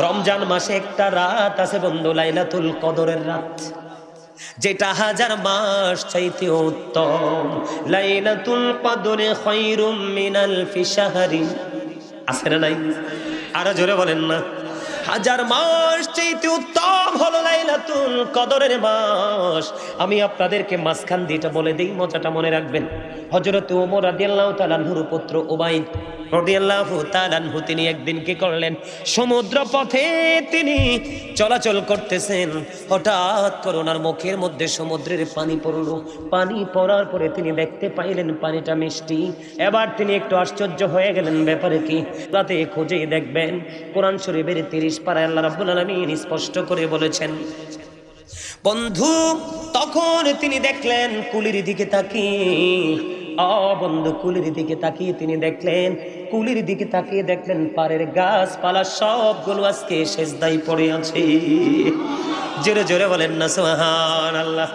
রমজান মাসে একটা রাত আছে বন্ধু, লাইলাতুল কদরের রাত, যেটা হাজার মাস চাইতে উত্তম। লাইলাতুল কদরে খায়রুম মিনাল আলফি শাহরি, আছে না নাই? আরো জোরে বলেন না। হাজার মাস চাইতে উত্তম হলো লাইলাতুল কদরের মাস। আমি আপনাদেরকে মাঝখান দিয়ে এটা বলে দেই, মজাটা মনে রাখবেন। হযরত ওমর রাদিয়াল্লাহু তাআলা আনহুর পুত্র উবাইদ রাদিয়াল্লাহু তাআলা আনহু, তিনি একদিন কি করলেন, সমুদ্র পথে তিনি চলাচল করতেছেন, হঠাৎ করে ওনার মুখের মধ্যে সমুদ্রের পানি পড়লো। পানি পড়ার পরে তিনি দেখতে পাইলেন পানিটা মিষ্টি। এবার তিনি একটু আশ্চর্য হয়ে গেলেন, ব্যাপারে কি? রাতে খুঁজে দেখবেন কোরআন শরীফের 30 পারায় আল্লাহ রাব্বুল আলামিন স্পষ্ট করে বলেছেন বন্ধু। তখন তিনি দেখলেন কুলির দিকে তাকিয়ে, বন্ধু কুলির দিকে তাকিয়ে তিনি দেখলেন, কুলির দিকে তাকিয়ে দেখলেন পাড়ের গাছপালা সবগুলো আজকে সেজদায় পড়ে আছে। জোরে জোরে বলেন না সুবহানাল্লাহ।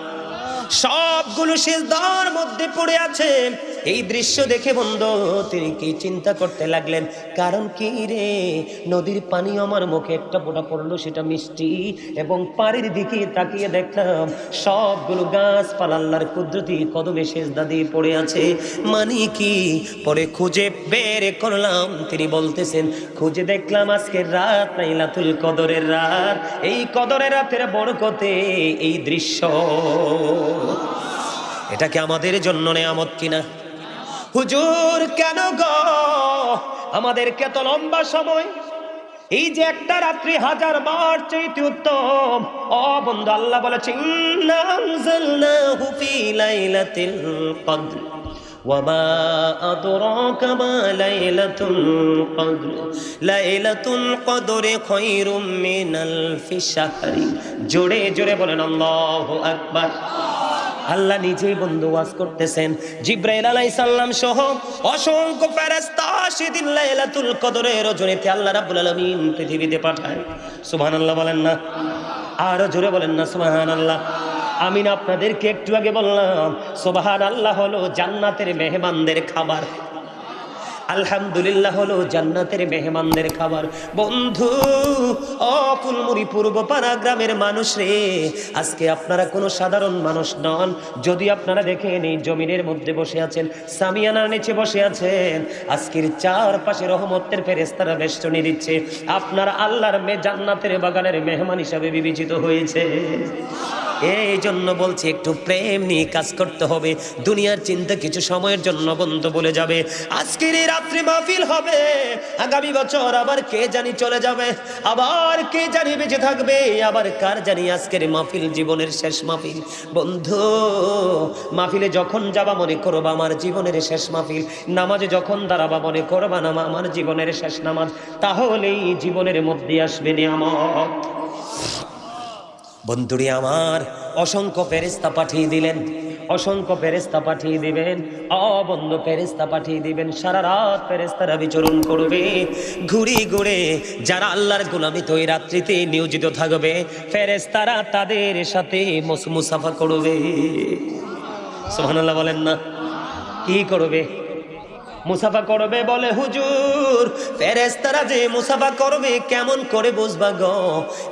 সবগুলো সিজদার মধ্যে পড়ে আছে। এই দৃশ্য দেখে বন্ধু তিনি কি চিন্তা করতে লাগলেন, কারণ কি রে, নদীর পানি আমার মুখে একটা ফোঁটা পড়লো, সেটা মিষ্টি, এবং পাড়ের দিকে তাকিয়ে দেখলাম সবগুলো গাছপালা আল্লাহর কুদরতি কদমে সিজদা দিয়ে পড়ে আছে। মানে কি? পরে খুঁজে বের করলাম, তিনি বলতেছেন খুঁজে দেখলাম আজকের রাত লাইলাতুল কদরের রাত। এই কদরের রাতের বরকতে এই দৃশ্য, এটা কি আমাদের জন্য নেয়ামত কিনা? হুজুর কেন গো আমাদেরকে এত লম্বা সময়, এই যে একটা রাত্রি হাজার মাস চাইতে উত্তম। ও বন্ধু, আল্লাহ বলেছেন ইন্না আনজালনাহু ফি লাইলাতিল কদর ওয়ামা আদরাকা মা লাইলাতুল কদর লাইলাতুল কদরে খায়রুম মিনাল আলফি শাহরি। জোরে জোরে বলেন আল্লাহু আকবার। আল্লাহ নিজেই বন্ধু ওয়াজ করতেছেন, জিবরাইল আলাইহিস সালাম সহ অসংখ্য ফেরেশতা সেদিন লাইলাতুল কদরের রজনীতে আল্লাহ রাব্বুল আলামিন পৃথিবীতে পাঠায়। সুবহানাল্লাহ বলেন না, আরো জোরে বলেন না সুবহানাল্লাহ। আমি না আপনাদেরকে একটু আগে বললাম সুবহানাল্লাহ হলো জান্নাতের মেহমানদের খাবার, আলহামদুলিল্লাহ হলো জান্নাতের মেহমানদের খাবার। বন্ধু ও ফুলমুড়ি পূর্বপাড়া গ্রামের মানুষ রে, আজকে আপনারা কোনো সাধারণ মানুষ নন। যদি আপনারা দেখেন এই জমিনের মধ্যে বসে আছেন, সামিয়ানার নিচে বসে আছেন, আজকের চারপাশে রহমতের ফেরেশতারা বেষ্টনী দিচ্ছে, আপনারা আল্লাহর জান্নাতের বাগানের মেহমান হিসাবে বিবেচিত হয়েছে। এই জন্য বলছি একটু প্রেম নিয়ে কাজ করতে হবে। দুনিয়ার চিন্তা কিছু সময়ের জন্য বন্ধ বলে যাবে। আজকের এই রাত্রি মাহফিল হবে, আগামী বছর আবার কে জানি চলে যাবে, আবার কে জানি বেঁচে থাকবে, আবার কার জানি আজকের মাহফিল জীবনের শেষ মাহফিল। বন্ধু মাহফিলে যখন যাবা মনে করবা আমার জীবনের শেষ মাহফিল, নামাজে যখন দাঁড়াবা মনে করবা না আমার জীবনের শেষ নামাজ, তাহলেই জীবনের মধ্যে আসবে নিয়ামত। বন্ধুরি আমার, অসংখ্য ফেরেশতা পাঠিয়ে দিলেন, অসংখ্য ফেরেশতা পাঠিয়ে দিবেন, বন্ধু ফেরেশতা পাঠিয়ে দিবেন। সারা রাত ফেরেশতারা বিচরণ করবে, ঘুরে ঘুরে যারা আল্লাহর গোলামিতে ওই রাত্রিতে নিয়োজিত থাকবে, ফেরেশতারা তাদের সাথে মুসাফা করবে। সুবহানাল্লাহ বলেন না, কি করবে? মুসাফা করবে। বলে হুজুর ফেরেশতারা যে মুসাফা করবে কেমন করে বুঝবা গো?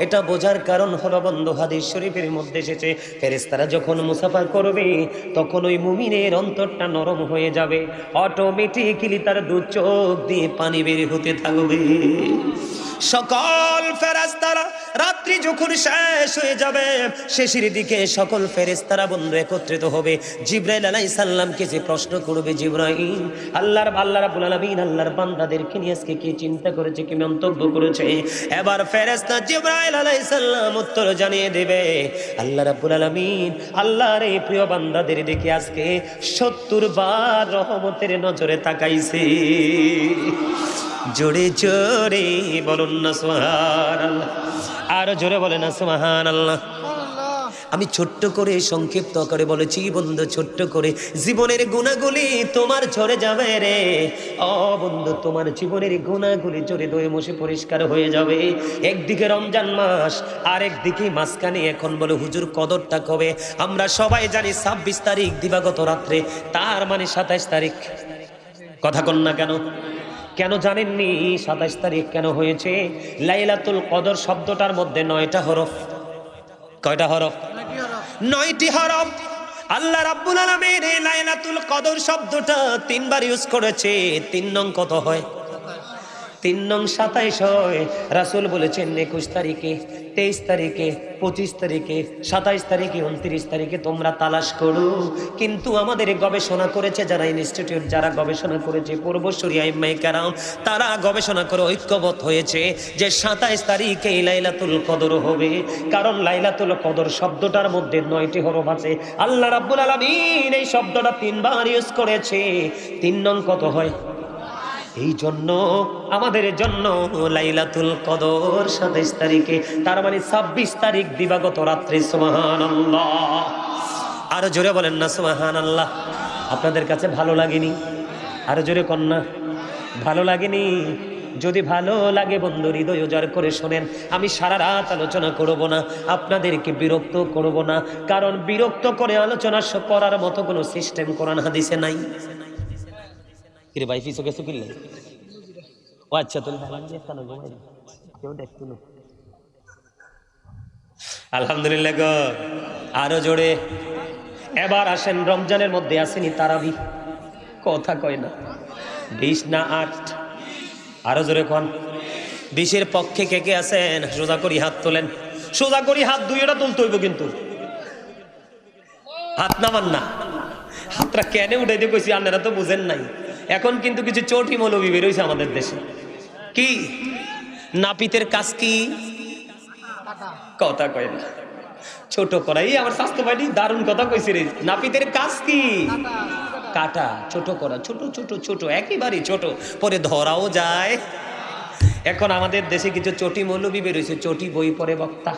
এটা বোঝার কারণ হলো বন্ধু হাদিস শরীফের মধ্যে এসেছে, ফেরেশতারা যখন মুসাফা করবে তখন ওই মুমিনের অন্তরটা নরম হয়ে যাবে, অটোমেটিক্যালি তার দু চোখ দিয়ে পানি বের হতে থাকবে। সকল ফেরেশতারা রাত্রি যখন শেষ হয়ে যাবে, শেষের দিকে সকল ফেরেশতারা বন্ধু একত্রিত হবে। জিবরাইল আলাইহিস সালামকে যে প্রশ্ন করবে, জিবরাইল আল্লাহ রাব্বুল আলামিন আল্লাহর বান্দাদেরকে নিয়ে আজকে কি চিন্তা করেছে, কি মন্তব্য করেছে? এবার ফেরেশতা জিবরাইল আলাইহিস সালাম উত্তর জানিয়ে দেবে, আল্লাহ রাব্বুল আলামিন আল্লাহর এই প্রিয় বান্দাদের দিকে আজকে 70 বার রহমতের নজরে তাকাইছে। জোরে জোরে বলুন না সুবহানাল্লাহ, আরো জোরে বলেন না সুবহানাল্লাহ। আমি ছোট্ট করে সংক্ষিপ্ত করে বলেছি বন্ধু, ছোট্ট করে জীবনের গুণাগুলি তোমার ঝরে যাবে রে। বন্ধু তোমার জীবনের গুণাগুলি ঝরে ধুয়ে মুছে পরিষ্কার হয়ে যাবে। একদিকে রমজান মাস, আর একদিকে মাঝখানে এখন বলে হুজুর কদরটা কবে? আমরা সবাই জানি 26 তারিখ দিবাগত রাত্রে, তার মানে 27 তারিখ। কথা কন না কেন? কেন জানেননি 27 তারিখ কেন হয়েছে? লাইলাতুল কদর শব্দটার মধ্যে 9টা হরফ। কয়টা হরফ? 9টি হরফ। আল্লাহ রাব্বুল আলামিন এই লাইলাতুল কদর শব্দটা 3 বার ইউজ করেছে। 3 নং কত হয়? 3 নং 27 হয়। রাসূল বলেছেন 21 তারিখে, 23 তারিখে, 25 তারিখে, 27 তারিখে, 29 তারিখে তোমরা তালাশ করো। কিন্তু আমাদের গবেষণা করেছে যারা ইনস্টিটিউট, যারা গবেষণা করেছে পূর্বসূরি আইম্মায়ে কেরাম, তারা গবেষণা করে ঐক্যবদ্ধ হয়েছে যে 27 তারিখে লাইলাতুল কদর হবে। কারণ লাইলাতুল কদর শব্দটার মধ্যে 9টি হরফ আছে। আল্লাহ রাব্বুল আলামিন এই শব্দটা 3 বার ইউজ করেছে। 3 নং কত হয়? এই জন্য আমাদের জন্য লাইলাতুল কদর 27 তারিখে, তার মানে 26 তারিখ দিবাগত রাত্রে। সুবহানাল্লাহ, আরো জোরে বলেন না সুবহানাল্লাহ। আপনাদের কাছে ভালো লাগেনি? আরো জোরে কন্যা, ভালো লাগেনি? যদি ভালো লাগে বন্ধু হৃদয় উজাড় করে শোনেন। আমি সারা রাত আলোচনা করব না, আপনাদেরকে বিরক্ত করব না, কারণ বিরক্ত করে আলোচনা করার মতো কোনো সিস্টেম কোরআন হাদিসে নাই। কিরে ভাই পিছু গেছো কিনলে? ও আচ্ছা, তুমি কেউ দেখতো না। আলহামদুলিল্লাহ গো, আরো জোরে। এবার আসেন, রমজানের মধ্যে আসেনি তারাবি? কথা কয় না। 20 না 8? আরো জোরে কোন। 20-এর পক্ষে কে কে আছেন? সোজা করি হাত তোলেন, সোজা করি হাত। 2টা তুলতে হইব কিন্তু, হাত নামান না। হাতটা কেন উঠে দিয়ে কইছি আপনারা তো বুঝেন নাই। এখন কিন্তু কিছু চটি মৌলবি বের হইছে আমাদের দেশে। কি নাপিতের কাজ? কি কথা কয় না, ছোট করা। এই আমার স্বাস্থ্য ভাইটি দারুণ কথা কইছে রে। নাপিতের কাজ কি? কাটা, ছোট করা। ছোট ছোট ছোট, একেবারে ছোট, পরে ধরাও যায়। এখন আমাদের দেশে কিছু চটি মৌলবি বের হইছে, চটি বই পড়ে বক্তা।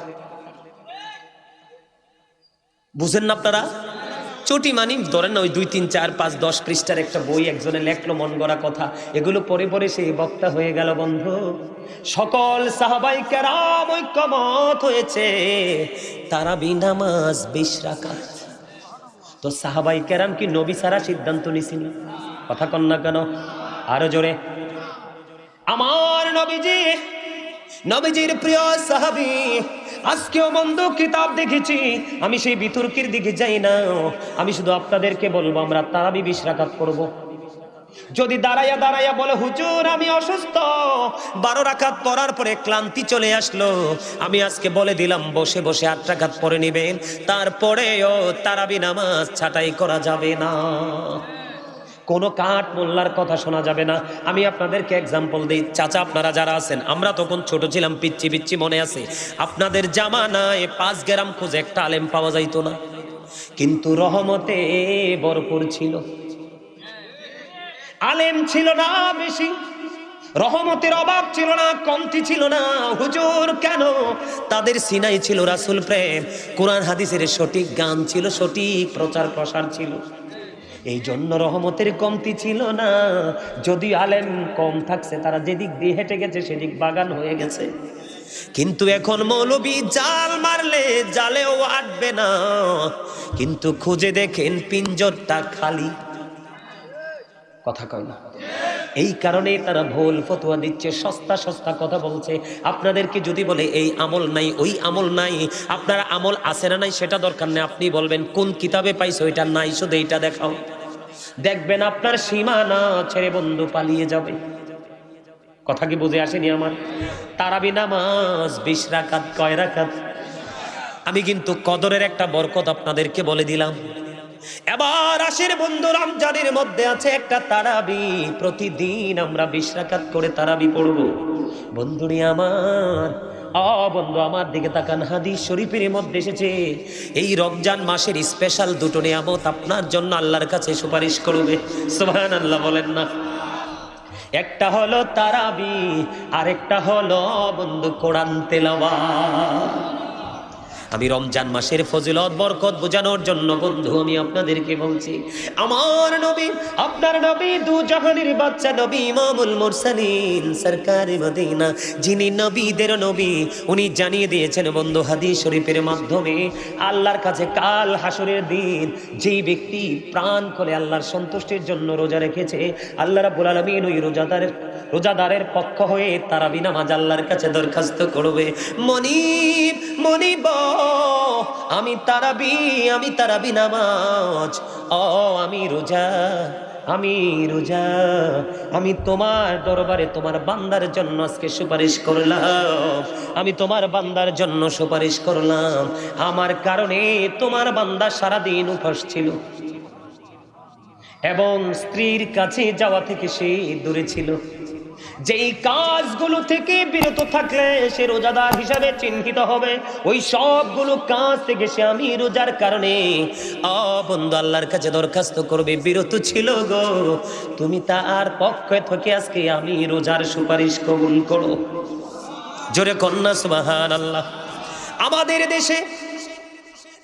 বুঝেন না আপনারা? চটি মানি ধরেন না ওই 2, 3, 4, 5, 10 পৃষ্ঠার একটা বই একজনে লেখলো, মন গড়া কথা, এগুলো পরে পরে সেই বক্তা হয়ে গেল। বন্ধু, সকল সাহাবায়ে কেরাম ঐক্যমত হয়েছে তারাবি নামাজ 20 রাকাত। তো সাহাবায়ে কেরাম কি নবী ছাড়া সিদ্ধান্ত নিছেন? কথা কন না কেন? আরো জোরে। আমার নবীজি, নবীজির প্রিয় সাহাবী। আজকেও বন্ধু কিতাব দেখেছি, আমি সেই বিতর্কের দিকে যাই না। আমি শুধু আপনাদেরকে বলবো আমরা তারাবি 20 রাকাত করব। যদি দাঁড়াইয়া দাঁড়াইয়া বলে হুজুর আমি অসুস্থ, 12 রাকাত পড়ার পরে ক্লান্তি চলে আসলো, আমি আজকে বলে দিলাম বসে বসে 8 রাকাত পড়ে নেবেন। তারপরেও তারাবি নামাজ ছাঁটাই করা যাবে না, কোনো কাঠ মোল্লার কথা শোনা যাবে না। আমি আপনাদেরকে এক্সাম্পল দিই। চাচা আপনারা যারা আছেন, আমরা তখন ছোট ছিলাম, পিচ্ছি পিচ্ছি মনে আছে। আপনাদের জামানায় 5 গ্রাম খুঁজে একটা আলেম পাওয়া যাইতো না, কিন্তু রহমতে ভরপুর ছিল। আলেম ছিল না বেশি, রহমতের অভাব ছিল না, কমতি ছিল না। হুজুর কেন? তাদের সিনাই ছিল রাসূল প্রেম, কোরআন হাদিসের সঠিক গান ছিল, সঠিক প্রচার প্রসার ছিল। এই জন্য রহমতের কমতি ছিল না। যদি আলেম কম থাকছে, তারা যেদিক দিয়ে হেঁটে গেছে সেদিক বাগান হয়ে গেছে। কিন্তু এখন মৌলবী জাল মারলে জালেও আটবে না, কিন্তু খুঁজে দেখেন পিঞ্জরটা খালি। কথা কয় না? এই কারণে তারা ভুল ফতোয়া দিচ্ছে, সস্তা সস্তা কথা বলছে। আপনাদেরকে যদি বলে এই আমল নাই, ওই আমল নাই, আপনারা আমল আছে না নাই সেটা দরকার নেই, আপনি বলবেন কোন কিতাবে পাইছো এটা নাই, শুধু এইটা দেখাও। দেখবেন আপনার সীমানা ছেড়ে বন্ধু পালিয়ে যাবে। কথা কি বুঝে আসেনি আমার? তারাবি নামাজ 20 রাকাত। কয় রাকাত? আমি কিন্তু কদরের একটা বরকত আপনাদেরকে বলে দিলাম। এবার আসেন বন্ধু, রমজানের মধ্যে আছে একটা তারাবি। প্রতিদিন আমরা 20 রাকাত করে তারাবি পড়ব। বন্ধুরি আমার, বন্ধু আমার দিকে তাকান। হাদিস শরীফের মধ্যে এসেছে এই রমজান মাসের স্পেশাল 2টো নিয়ামত আপনার জন্য আল্লাহর কাছে সুপারিশ করবে। সুবহানাল্লাহ বলেন না? একটা হলো তারাবি, আরেকটা হলো বন্ধু কোরআন তেলাওয়াত। আমি রমজান মাসের ফজিলত বরকত বোঝানোর জন্য বন্ধু আমি আপনাদেরকে বলছি, আমার নবী, আপনার নবী, দু জাহানের বাচ্চা নবী, ইমামুল মুরসালিন, সরকারে মদিনা, যিনি নবীদের নবী, উনি জানিয়ে দিয়েছেন বন্ধু হাদিস শরীফের মাধ্যমে, আল্লাহর কাছে কাল হাসরের দিন যেই ব্যক্তি প্রাণ করে আল্লাহর সন্তুষ্টির জন্য রোজা রেখেছে, আল্লাহ রাব্বুল আলামিন ওই রোজাদারের পক্ষ হয়ে তারাবি নামাজ আল্লাহর কাছে দরখাস্ত করবে, মনিব মনিব, আমি তারাবি নামাজ, আমি রোজা, আমি তোমার দরবারে তোমার বান্দার জন্য আজকে সুপারিশ করলাম, আমি তোমার বান্দার জন্য সুপারিশ করলাম, আমার কারণে তোমার বান্দা সারাদিন উপোস ছিল এবং স্ত্রীর কাছে যাওয়া থেকে সে দূরে ছিল, যেই কাজগুলো থেকে বিরত থাকলে সে রোজাদার হিসাবে চিহ্নিত হবে, ওই সবগুলো কাজ থেকে সে আমি রোজার কারণে বন্ধু আল্লাহর কাছে দরখাস্ত করবে, বিরত ছিল গো, তুমি তার পক্ষে থেকে আজকে আমি রোজার সুপারিশ কবুল করো। জোরে কন্যা সুবহানাল্লাহ। আমাদের দেশে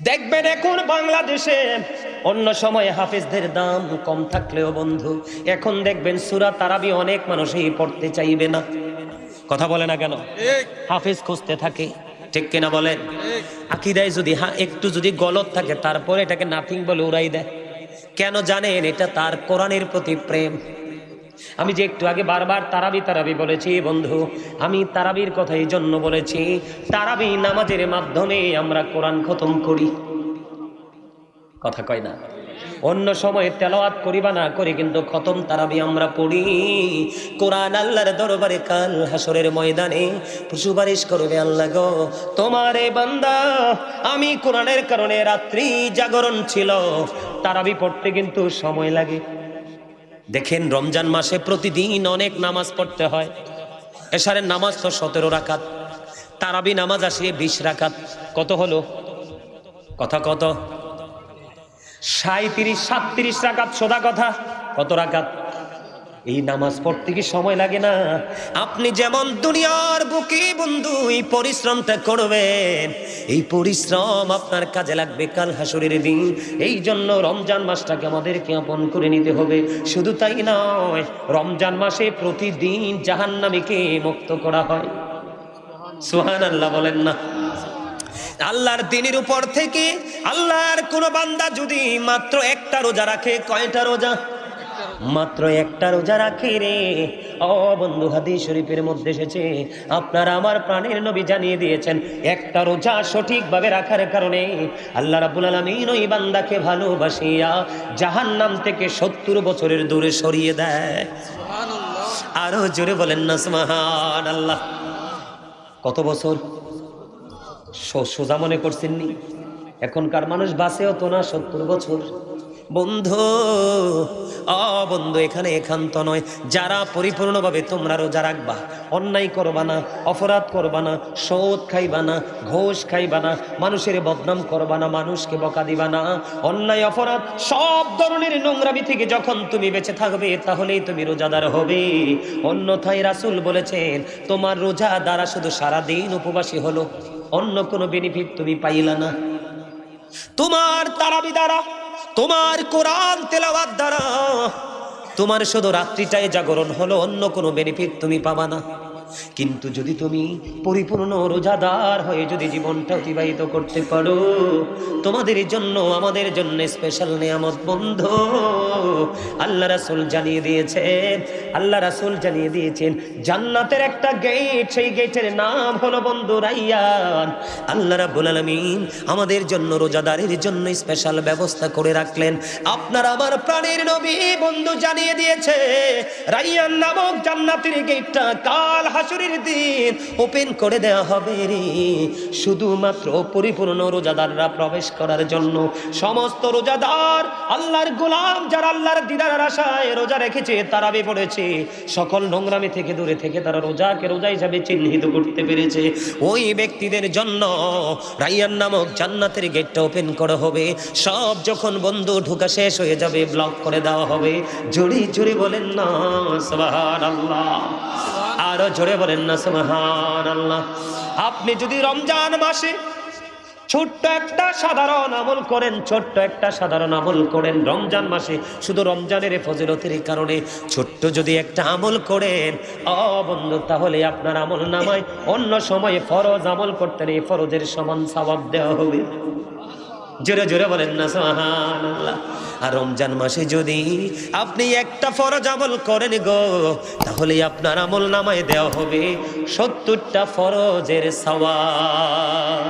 দেখবেন এখন বাংলাদেশে অন্য সময় হাফেজদের দাম কম থাকলেও বন্ধু এখন দেখবেন সূরা তারাবি অনেক মানুষই পড়তে চাইবে না, কথা বলে না কেন? হাফেজ খুঁজতে থাকে, ঠিক কিনা বলেন? আকীদায় যদি একটু যদি গলত থাকে তারপরে এটাকে নাথিং বলে উড়াই দেয়, কেন জানেন? এটা তার কোরআনের প্রতি প্রেম। আমি যে একটু আগে বারবার তারাবি বলেছি বন্ধু, আমি তারাবির কথা এই জন্য বলেছি, তারাবি নামাজের মাধ্যমে আমরা কোরআন খতম করি, কথা কয় না? অন্য সময় তেলাওয়াত করি বা না করি, কিন্তু খতম তারাবি আমরা পড়ি। কোরআন আল্লাহর দরবারে কাল হাসরের ময়দানে সুপারিশ করবে, আল্লাহ গো তোমার এই বান্দা আমি কোরআনের কারণে রাত্রি জাগরণ ছিল, তারাবি পড়তে কিন্তু সময় লাগে। দেখেন রমজান মাসে প্রতিদিন অনেক নামাজ পড়তে হয়, এশারের নামাজ তো 17 রাকাত, তারাবি নামাজ আসে 20 রাকাত, কত হলো? কথা কত? 37 রাকাত, সোজা কথা। কত রাকাত? এই নামাজ পড়তে কি সময় লাগে না? আপনি যেমন দুনিয়ার বুকে বন্ধু এই পরিশ্রমটা করবেন, এই পরিশ্রম আপনার কাজে লাগবে কাল হাসরের দিন। এই জন্য রমজান মাসটাকে আমাদেরকে আপন করে নিতে হবে। শুধু তাই নয়, রমজান মাসে প্রতিদিন জাহান্নামীকে মুক্ত করা হয়। সুবহানাল্লাহ বলেন না? আল্লাহর দিনের উপর থেকে আল্লাহর কোন বান্দা যদি মাত্র একটা রোজা রাখে, কয়টা রোজা? মাত্র একটা রোজা রাখে রে ও বন্ধু, হাদিস শরীফের মধ্যে এসেছে, আপনারা আমার প্রাণের নবী জানিয়ে দিয়েছেন, একটা রোজা সঠিকভাবে রাখার কারণে আল্লাহ রাব্বুল আলামিন ওই বান্দাকে ভালোবাসিয়া জাহান্নাম থেকে 70 বছরের দূরে সরিয়ে দেয়। সুবহানাল্লাহ। আরো জোরে বলেন না সুবহানাল্লাহ। কত বছর? সোজা মনে করছেন নি? এখনকার মানুষ বাঁচেও তো না 70 বছর। বন্ধু বন্ধু, এখানে একান্ত নয়, যারা পরিপূর্ণভাবে তোমরা রোজা রাখবা, অন্যায় করবা না, অপরাধ করবা না, সুদ খাইবা না, ঘুষ খাইবা না, মানুষের বদনাম করবা না, মানুষকে বকা দিবা না, অন্যায় অপরাধ সব ধরনের নোংরামি থেকে যখন তুমি বেঁচে থাকবে তাহলেই তুমি রোজাদার হবে। অন্যথায় রাসূল বলেছেন, তোমার রোজা দ্বারা শুধু সারাদিন উপবাসী হলো, অন্য কোনো বেনিফিট তুমি পাইলা না। তোমার তারাবি দ্বারা, তোমার কোরআন তেলাওয়াত দ্বারা তোমার শুধু রাত্রিটায় জাগরণ হলো, অন্য কোনো বেনিফিট তুমি পাবা না। কিন্তু যদি তুমি পরিপূর্ণ রোজাদার হয়ে যদি জীবনটা অতিবাহিত করতে পারো, তোমাদের জন্য আমাদের জন্য স্পেশাল নিয়ামত বন্ধু। আল্লাহ রাসূল জানিয়ে দিয়েছেন জান্নাতের একটা গেট, সেই গেটের নাম হলো বন্ধু রাইয়ান। আল্লাহ রাব্বুল আলামিন আমাদের জন্য রোজাদারের জন্য স্পেশাল ব্যবস্থা করে রাখলেন। আপনার আমার প্রাণের নবী বন্ধু জানিয়ে দিয়েছে, রাইয়ান নামক জান্নাতের গেটটা কাল হাসরের দিন ওপেন করে দেওয়া হবে রে, শুধুমাত্র পরিপূর্ণ রোজাদাররা প্রবেশ করার জন্য। সমস্ত রোজাদার আল্লাহর গোলাম যারা আল্লাহর দিদারের আশায় রোজা রেখেছে, তারাবি পড়েছে, সকল নোংরামি থেকে দূরে থেকে তারা রোজাকে রোজা হিসাবে চিহ্নিত করতে পেরেছে, ওই ব্যক্তিদের জন্য রাইয়ান নামক জান্নাতের গেটটা ওপেন করা হবে। সব যখন বন্ধু ঢোকা শেষ হয়ে যাবে, ব্লক করে দেওয়া হবে। জোরে জোরে বলেন না সুবহানাল্লাহ, আরো জোরে বলেন না সুবহানাল্লাহ। আপনি যদি রমজান মাসে ছোট্ট একটা সাধারণ আমল করেন, ছোট্ট একটা সাধারণ আমল করেন রমজান মাসে, শুধু রমজানের ফজিলতের কারণে ছোট্ট যদি একটা আমল করেন বন্ধু, তাহলে আপনার আমল নামায় অন্য সময়ে ফরজ আমল করতেন এই ফরজের সমান সওয়াব দেওয়া হবে। জোরে জোরে বলেন না সুবহানাল্লাহ। আর রমজান মাসে যদি আপনি একটা ফরজ আমল করেন গো, তাহলে আপনার আমল নামায় দেওয়া হবে 70টা ফরজের সওয়াব।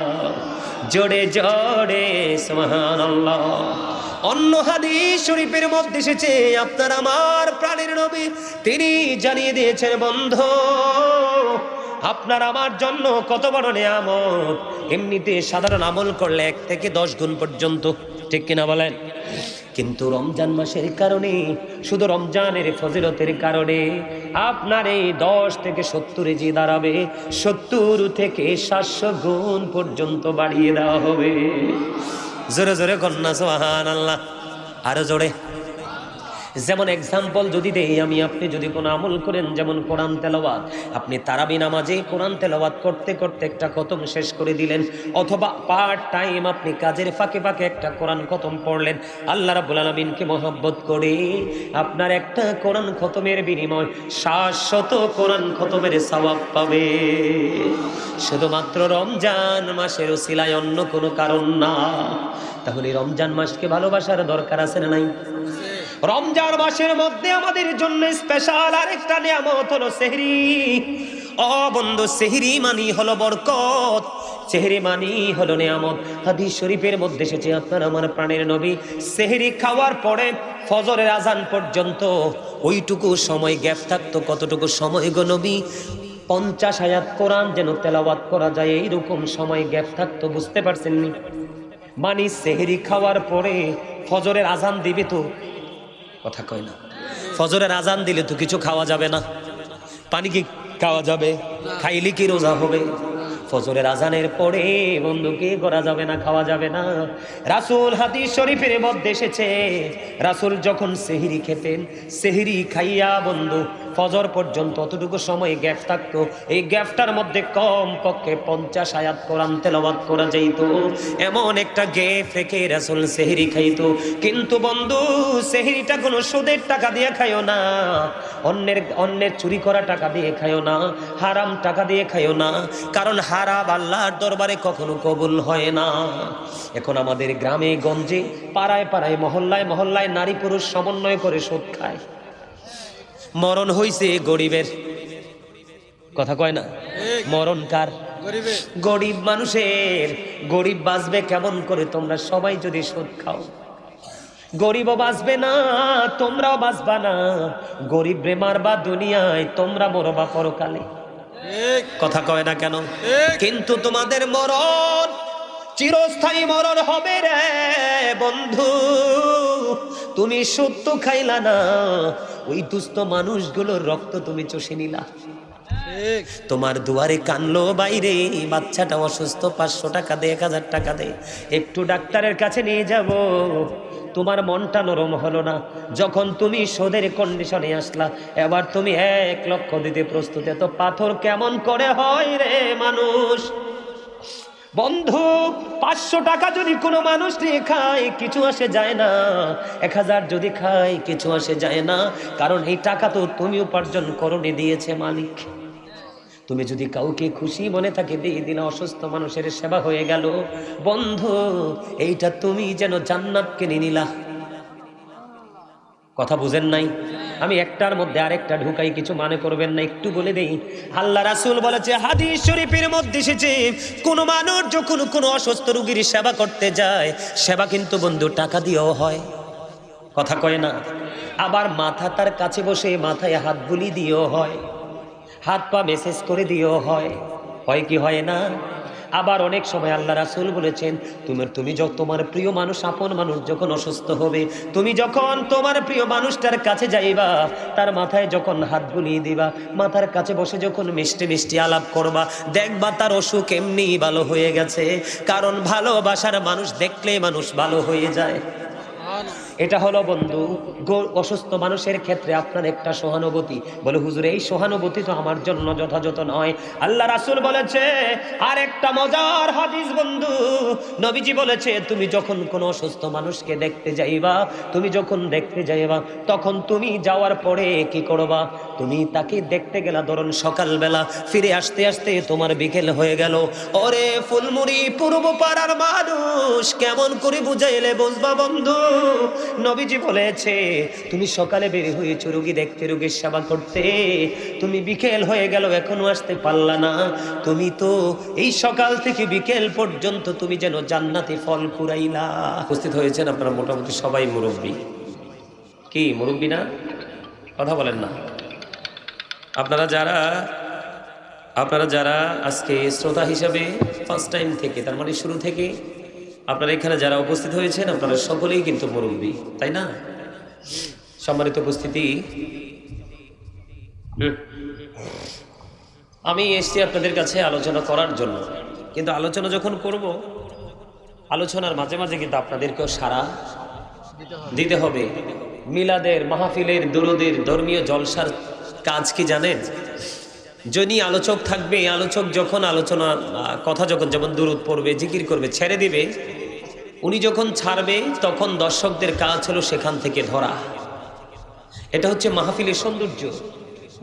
জোরে জোরে সুবহানাল্লাহ। অন্য হাদিস শরীফের মধ্যে এসেছে, আপনার আমার প্রাণের নবী তিনি জানিয়ে দিয়েছেন, বন্ধু আপনার আমার জন্য কত বড় নিয়ামত। এমনিতে সাধারণ আমল করলে 1 থেকে 10 গুণ পর্যন্ত, ঠিক কিনা বলেন? কিন্তু রমজান মাসের কারণে, শুধু রমজানের ফজিলতের কারণে আপনার এই 10 থেকে 70 যে দাঁড়াবে 70 থেকে 700 গুণ পর্যন্ত বাড়িয়ে দেওয়া হবে। জোরে জোরে কন্যা সুবহানাল্লাহ, আরো জোরে। যেমন এক্সাম্পল যদি দেই আমি, আপনি যদি কোনো আমল করেন, যেমন কোরআন তেলাওয়াত, আপনি তারাবি নামাজে কোরআন তেলাওয়াত করতে করতে একটা খতম শেষ করে দিলেন, অথবা পার্ট টাইম আপনি কাজের ফাঁকে ফাঁকে একটা কোরআন খতম পড়লেন, আল্লাহ রাব্বুল আলামিনকে মহব্বত করে আপনার একটা কোরআন খতমের বিনিময় 700 কোরআন খতমের সওয়াব পাবে। শুধুমাত্র রমজান মাসের উসিলায়, অন্য কোনো কারণ না। তাহলে রমজান মাসকে ভালোবাসার দরকার আছে না নাই? রমজান মাসের মধ্যে আমাদের জন্য স্পেশাল আরেকটা নিয়ামত হলো সেহরি। বন্ধু, সেহরি মানি হলো বরকত, সেহরি মানি হলো নিয়ামত। হাদিস শরীফের মধ্যে এসেছে, আপনার আমার প্রাণের নবী সেহরি খাওয়ার পরে ফজরের আজান পর্যন্ত ওইটুকু সময় গ্যাপ থাকতো। কতটুকু সময় গো নবী? 50 আয়াত কোরআন যেন তেলাওয়াত করা যায়, এইরকম সময় গ্যাপ থাকতো। বুঝতে পারছেন নি? মানে সেহরি খাওয়ার পরে ফজরের আজান দিবে, তো কথা কয় না, ফজরের আজান দিলে তো কিছু খাওয়া যাবে না। পানি কি খাওয়া যাবে? খাইলে কি রোজা হবে? ফজরের আজানের পরে বন্ধু কি করা যাবে না? খাওয়া যাবে না। রাসূল হাদিস শরীফের মধ্যে এসেছে, রাসূল যখন সেহরি খেতেন, সেহরি খাইয়া বন্ধু ফজর পর্যন্ত অতটুকু সময় গ্যাপ থাকতো। এই গ্যাপটার মধ্যে কম পক্ষে 50 আয়াত কোরআন তেলাওয়াত করা যাইত। এমন একটা গ্যাপ রেখে রাসূল সেহরি খাইতো। কিন্তু বন্ধু, সেহরিটা কোনো সুদের টাকা দিয়ে খাইও না, অন্যের চুরি করা টাকা দিয়ে খাইও না, হারাম টাকা দিয়ে খাইও না, কারণ হারাম আল্লাহর দরবারে কখনো কবুল হয় না। এখন আমাদের গ্রামে গঞ্জে, পাড়ায় পাড়ায়, মহল্লায় মহল্লায় নারী পুরুষ সমন্বয় করে সুদ খায়। মরণ হইছে গরিবের, কথা কয় না? মরণ কার? গরিব মানুষের। গরিব বাঁচবে কেমন করে? তোমরা সবাই যদি সুদ খাও, গরিবও বাঁচবে না, তোমরাও বাঁচবা না। গরিব রে মারবা দুনিয়ায়, তোমরা মরবা পরকালে। কথা কয় না কেন? কিন্তু তোমাদের মরণ চিরস্থায়ী মরণ হবে রে বন্ধু। তুমি সত্য খাইলা না, ওই দুস্থ মানুষগুলোর রক্ত তুমি চষে নিলা। তোমার দুয়ারে কানলো বাইরে, বাচ্চাটা অসুস্থ, 500 টাকা দে, 1000 টাকা দে, একটু ডাক্তারের কাছে নিয়ে যাব। তোমার মনটা নরম হলো না যখন তুমি সুদের কন্ডিশনে আসলা। এবার তুমি 1 লক্ষ দিতে প্রস্তুত। এত পাথর কেমন করে হয় রে মানুষ? বন্ধু, 500 টাকা যদি কোনো মানুষ নিয়ে খায় কিছু আসে যায় না, 1000 যদি খায় কিছু আসে যায় না, কারণ এই টাকা তো তুমি উপার্জন করনি, দিয়েছে মালিক। তুমি যদি কাউকে খুশি মনে থাকে দিয়ে দিলে, অসুস্থ মানুষের সেবা হয়ে গেল। বন্ধু, এইটা তুমি যেন জান্নাত কিনে নিলা। কথা বুঝেন নাই? আমি একটার মধ্যে আরেকটা ঢুকাই, কিছু মনে করবেন না, একটু বলে দেই। আল্লাহ রাসূল বলেছে, হাদিস শরীফের মধ্যে এসেছে, কোন মানুষ যখন কোনো অসুস্থ রোগীর সেবা করতে যায়, সেবা কিন্তু বন্ধু টাকা দিয়েও হয়। কথা কয় না? আবার মাথা তার কাছে বসে মাথায় হাত বুলি দিয়েও হয়, হাত পা মেসেজ করে দিয়েও হয়। হয় কি হয় না? আবার অনেক সময় আল্লাহ রাসূল বলেছেন, তুমি যখন তোমার প্রিয় মানুষ, আপন মানুষ যখন অসুস্থ হবে, তুমি যখন তোমার প্রিয় মানুষটার কাছে যাইবা, তার মাথায় যখন হাত বুলিয়ে দিবা, মাথার কাছে বসে যখন মিষ্টি মিষ্টি আলাপ করবা, দেখবা তার অসুখ এমনি ভালো হয়ে গেছে। কারণ ভালোবাসার মানুষ দেখলে মানুষ ভালো হয়ে যায়। এটা হলো বন্ধু অসুস্থ মানুষের ক্ষেত্রে আপনার একটা সহানুভূতি। বলে হুজুর এই সহানুভূতি তো আমার জন্য যথাযথ নয়। আল্লাহ রাসূল বলেছে আর একটা মজার হাদিস বন্ধু, নবীজি বলেছে তুমি যখন কোনো অসুস্থ মানুষকে দেখতে যাইবা, তুমি যখন দেখতে যাইবা তখন তুমি যাওয়ার পরে কি করবা, তুমি তাকে দেখতে গেলা ধরুন সকালবেলা, ফিরে আসতে আসতে তোমার বিকেল হয়ে গেল। ওরে ফুলমুড়ি পূর্ব পাড়ার মানুষ কেমন করে বুঝাইলে বুঝবা বন্ধু? নবীজি বলেছে তুমি সকালে বের হয়েছো রোগী দেখতে, রোগীর সেবা করতে, তুমি বিকেল হয়ে গেল এখনো আসতে পারলা না, তুমি তো এই সকাল থেকে বিকেল পর্যন্ত তুমি যেন জান্নাতি ফল কুড়াইলা। উপস্থিত হয়েছেন আপনারা মোটামুটি সবাই মুরব্বী, কি মুরব্বী না? কথা বলেন না। আপনারা যারা আজকে শ্রোতা হিসাবে ফার্স্ট টাইম থেকে, তার মানে শুরু থেকে আপনারা এখানে যারা উপস্থিত হয়েছেন আপনারা সকলেই কিন্তু মুরব্বী, তাই না? সম্মানিত উপস্থিতি, আমি এসেছি আপনাদের কাছে আলোচনা করার জন্য, কিন্তু আলোচনা যখন করব আলোচনার মাঝে মাঝে কিন্তু আপনাদেরকেও সাড়া দিতে হবে। মিলাদের, মাহফিলের, দুরুদের, ধর্মীয় জলসার কাজ কি জানেন? যিনি আলোচক থাকবে, আলোচক যখন আলোচনা কথা যখন যেমন দুরুদ পড়বে, জিকির করবে, ছেড়ে দিবে, উনি যখন ছাড়বে তখন দর্শকদের কাজ হলো সেখান থেকে ধরা। এটা হচ্ছে মাহফিলের সৌন্দর্য,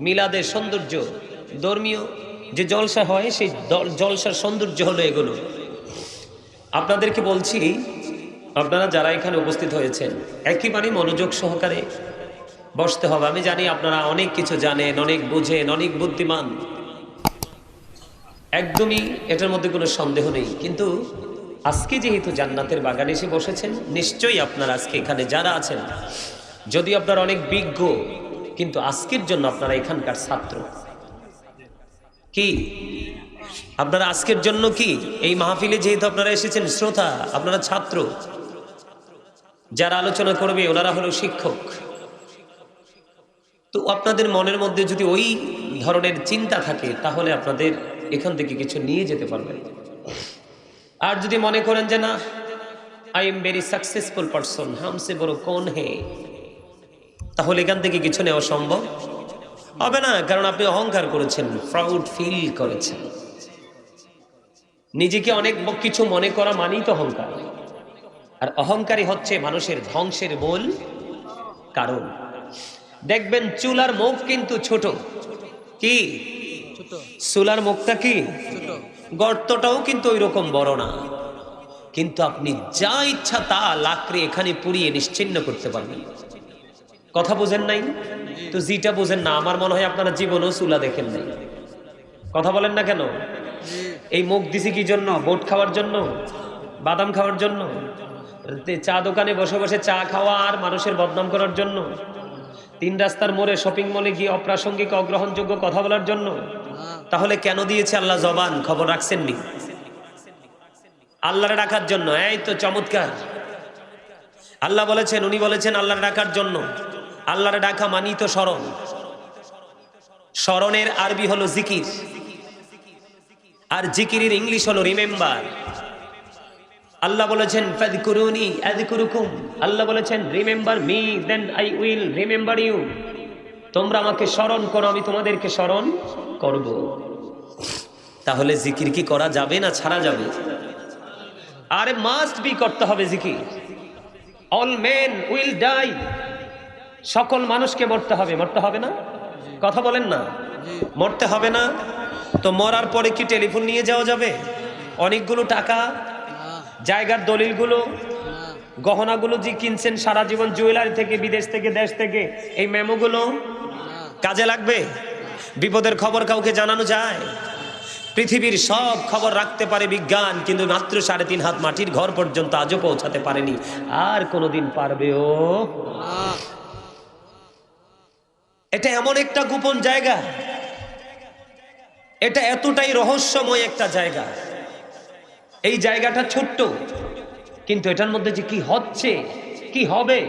মিলাদের সৌন্দর্য, ধর্মীয় যে জলসা হয় সেই জলসার সৌন্দর্য হলো এগুলো। আপনাদেরকে বলছি, আপনারা যারা এখানে উপস্থিত হয়েছেন একেবারে মনোযোগ সহকারে বসতে হবে। আমি জানি আপনারা অনেক কিছু জানেন, অনেক বুঝেন, অনেক বুদ্ধিমান, একদমই এটার মধ্যে কোনো সন্দেহ নেই। কিন্তু আজকে যেহেতু জান্নাতের বাগানে এসে বসেছেন, নিশ্চয়ই আপনারা আজকে এখানে যারা আছেন, যদি আপনারা অনেক বিজ্ঞ, কিন্তু আজকের জন্য আপনারা এখানকার ছাত্র। কি আপনারা আজকের জন্য কি এই মাহফিলে যেহেতু আপনারা এসেছেন শ্রোতা, আপনারা ছাত্র। যারা আলোচনা করবে ওনারা হলো শিক্ষক। তো আপনাদের মনের মধ্যে যদি ওই ধরনের চিন্তা থাকে তাহলে আপনাদের এখান থেকে কিছু নিয়ে যেতে পারবেন। আর যদি মনে করেন যে না, I am very successful person, হামসে বড় কোন হে, তাহলে এখান থেকে কিছু নেওয়া সম্ভব হবে না। কারণ আপনি অহংকার করেছেন, প্রাউড ফিল করেছেন। নিজেকে অনেক কিছু মনে করা মানেই তো অহংকার, আর অহংকারী হচ্ছে মানুষের ধ্বংসের মূল কারণ। দেখবেন চুলার মুখ কিন্তু ছোট, কি চুলার মুখটা কি গর্তটাও কিন্তু ওই রকম বড় না, কিন্তু আপনি যা ইচ্ছা তা লাকড়ি এখানে পুড়িয়ে নিশ্চিহ্ন করতে পারবেন। কথা বোঝেন নাই তো? যেটা বোঝেন না, আমার মনে হয় আপনারা জীবনেও চুলা দেখেন নাই। কথা বলেন না কেন? এই মুখ দিছি কি জন্য? বোট খাওয়ার জন্য, বাদাম খাওয়ার জন্য, চা দোকানে বসে বসে চা খাওয়া আর মানুষের বদনাম করার জন্য, তিন রাস্তার মোড়ে শপিং মলে গিয়ে অপ্রাসঙ্গিক অগ্রহণযোগ্য কথা বলার জন্য? তাহলে কেন দিয়েছে আল্লাহ জবান? খবর রাখছেননি? আল্লাহরে ডাকার জন্য। এই তো চমৎকার। আল্লাহ বলেছেন, উনি বলেছেন আল্লাহরে ডাকার জন্য। আল্লাহরে ডাকা মানি তো স্মরণ। স্মরণের আরবি হলো জিকির, আর জিকিরের ইংলিশ হলো রিমেম্বার। আল্লাহ বলেছেন ফাযকুরুনি আযকুরুকুম, আল্লাহ বলেছেন remember me then I will remember you. তোমরা আমাকে স্মরণ করো, আমি তোমাদেরকে স্মরণ করব। তাহলে জিকির কি করা যাবে না ছাড়া যাবে? আরে মাস্ট বি করতে হবে জিকির। অল মেন উইল ডাই, সকল মানুষকে মরতে হবে। মরতে হবে না? কথা বলেন না, মরতে হবে না? তো মরার পরে কি টেলিফোন নিয়ে যাওয়া যাবে? অনেকগুলো টাকা, জায়গার দলিলগুলো, গহনাগুলো যে কিনছেন সারা জীবন জুয়েলারি থেকে, বিদেশ থেকে, দেশ থেকে, এই মেমোগুলো কাজে লাগবে? বিপদের খবর কাউকে জানানো যায়? পৃথিবীর সব খবর রাখতে পারে বিজ্ঞান, কিন্তু মাত্র 3.5 হাত মাটির ঘর পর্যন্ত আজও পৌঁছাতে পারেনি, আর কোনোদিন পারবেও। এটা এমন একটা গোপন জায়গা, এটা এতটাই রহস্যময় একটা জায়গা। এই জায়গাটা ছোট্ট, কিন্তু এটার মধ্যে যে কি হচ্ছে, কি হবে,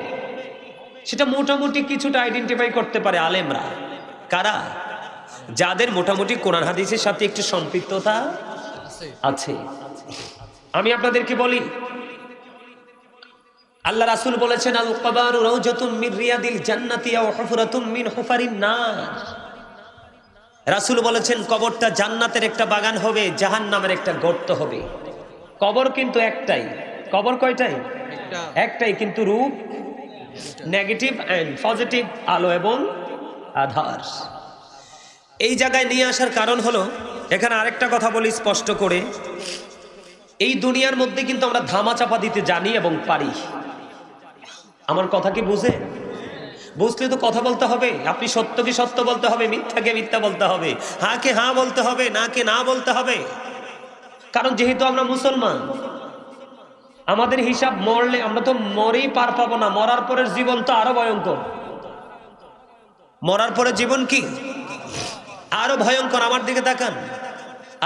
সেটা মোটামুটি কিছুটা আইডেন্টিফাই করতে পারে আলেমরা। কারা? যাদের মোটামুটি কোরআন হাদিসের সাথে একটু সম্পৃক্ততা আছে। আমি আপনাদেরকে বলি, আল্লাহ রাসূল বলেছেন, আল কবরু রাউজাতুম মিন রিয়াদিল জান্নাতি আও হুফরাতুম মিন হুফারিন নার। রাসূল বলেছেন কবরটা জান্নাতের একটা বাগান হবে, জাহান্নামের একটা গর্ত হবে। কবর কিন্তু একটাই। কবর কয়টাই? একটাই, কিন্তু রূপ নেগেটিভ এন্ড পজিটিভ, আলো এবং আধার। এই জায়গায় নিয়ে আসার কারণ হলো, এখানে আরেকটা কথা বলি স্পষ্ট করে, এই দুনিয়ার মধ্যে কিন্তু আমরা ধামাচাপা দিতে জানি এবং পারি। আমার কথা কি বুঝে? বুঝলে তো কথা বলতে হবে। আপনি সত্যকে সত্য বলতে হবে, মিথ্যাকে মিথ্যা বলতে হবে, হাঁকে হাঁ বলতে হবে, নাকে না বলতে হবে। কারণ যেহেতু আমরা মুসলমান, আমাদের হিসাব মরলে আমরা তো মরেই পার পাবো না, মরার পরের জীবন তো আরো ভয়ঙ্কর। মরার পরের জীবন কি আরো ভয়ঙ্কর। আমার দিকে তাকান,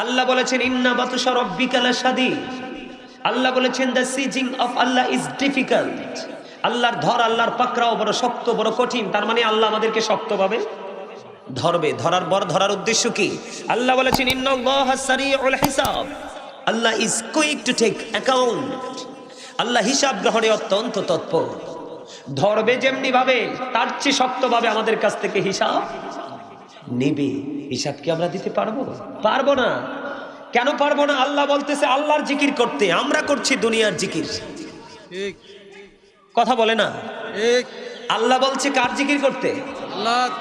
আল্লাহ বলেছেন ইন্না বাতুশা রাব্বিকা লাশাদীদ। আল্লাহ বলেছেন the seizing of Allah is difficult. আল্লাহর ধর, আল্লাহর পাকড়াও বড় শক্ত, বড় কঠিন। তার মানে আল্লাহ আমাদেরকে শক্তভাবে ধরবে। ধরার পর ধরার উদ্দেশ্য কি? আল্লাহ বলেছেন ইন্নাল্লাহা সারিউল হিসাব। Allah is quick to take account. Allah হিসাব গ্রহণে অত্যন্ত তৎপর। ধরবে যেমনি ভাবে, তার চেয়ে শক্তভাবে আমাদের কাছ থেকে হিসাব নেবে। হিসাব কি আমরা দিতে পারবো? পারবো না। কেন পারবো না? আল্লাহ বলতেছে আল্লাহর জিকির করতে, আমরা করছি দুনিয়ার জিকির। ঠিক কথা বলে না? ঠিক। আল্লাহ বলছে কার জিকির করতে?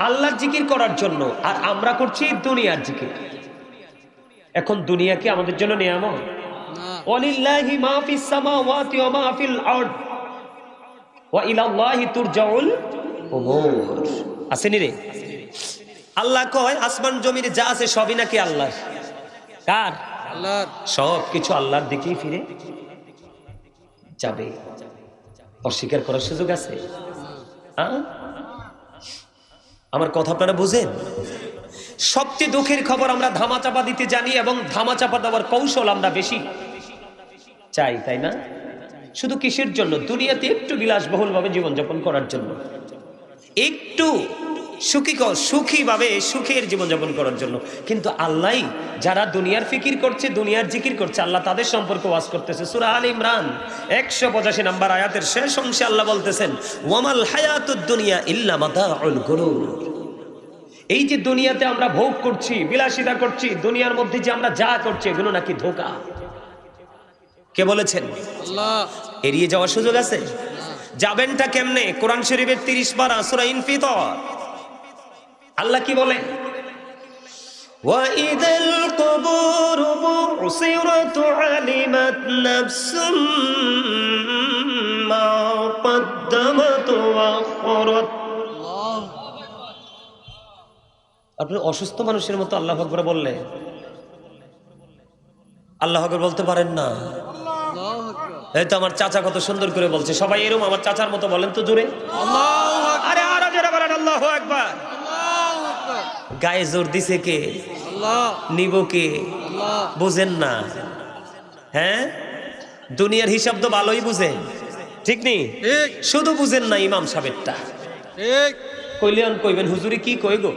আল্লাহর জিকির করার জন্য, আর আমরা করছি দুনিয়ার জিকির। এখন দুনিয়া কি আমাদের জন্য নিয়ামত? ওয়ালিল্লাহি মা ফিস সামাওয়াতি ওয়া মা ফিল আরদ ওয়া ইলাল্লাহি তুরজাউল উমুর। আসেনি রে? আল্লাহ কয় আসমান জমিনে যা আছে সবই নাকি আল্লাহর। কার? আল্লাহর। সব কিছু আল্লাহর দিকেই ফিরে যাবে। অস্বীকার করার সুযোগ আছে? আমার কথা আপনারা বুঝেন? সবচেয়ে দুঃখের খবর, আমরা ধামাচাপা দিতে জানি এবং ধামাচাপা দেওয়ার কৌশল আমরা বেশি চাই, তাই না? শুধু কিসের জন্য? দুনিয়াতে একটু বিলাসবহুল ভাবে জীবনযাপন করার জন্য, একটু সুখীভাবে সুখের জীবনযাপন করার জন্য। কিন্তু আল্লাহ যারা দুনিয়ার ফিকির করছে, দুনিয়ার জিকির করছে, আল্লাহ তাদের সম্পর্কে ওয়াজ করতেছে। সূরা আল ইমরান 185 নম্বর আয়াতের শেষ অংশে আল্লাহ বলতেছেন ওয়ামাল হায়াতুদ দুনিয়া ইল্লা মাতাউল গুরুর। এই যে দুনিয়াতে আমরা ভোগ করছি, বিলাসিতা করছি, দুনিয়ার মধ্যে যে আমরা যা করছি, এগুলো নাকি ধোঁকা। কে বলেছেন? আল্লাহ। এড়িয়ে যাওয়ার সুযোগ আছে? যাবেনটা কেমনে? কোরআন শরীফের 30 পারা সূরা ইনফিতর আল্লাহ কি বলে? ওয়াইদাল কুবুরু বুসিরাত আলিমাত নাফসুম মা কদ্দামাত ওয়া আখরাত। আপনি অসুস্থ মানুষের মতো আল্লাহু আকবার বললে আল্লাহু আকবার বলতে পারেন না? এই তো আমার চাচা কত সুন্দর করে বলছে। সবাই এরকম আমার চাচার মতো বলেন তো জোরে আল্লাহু আকবার। আরে আরো জোরে বলেন আল্লাহু আকবার। আল্লাহু আকবার। গায়ে জোর দিছে কে? আল্লাহ। নিব কে? আল্লাহ। বুঝেন না? হ্যাঁ, দুনিয়ার হিসাব তো ভালোই বুঝেন, ঠিক নেই? ঠিক। শুধু বুঝেন না ইমাম সাহেবটা। ঠিক। কইলেন কইবেন হুজুরি কি কই গো?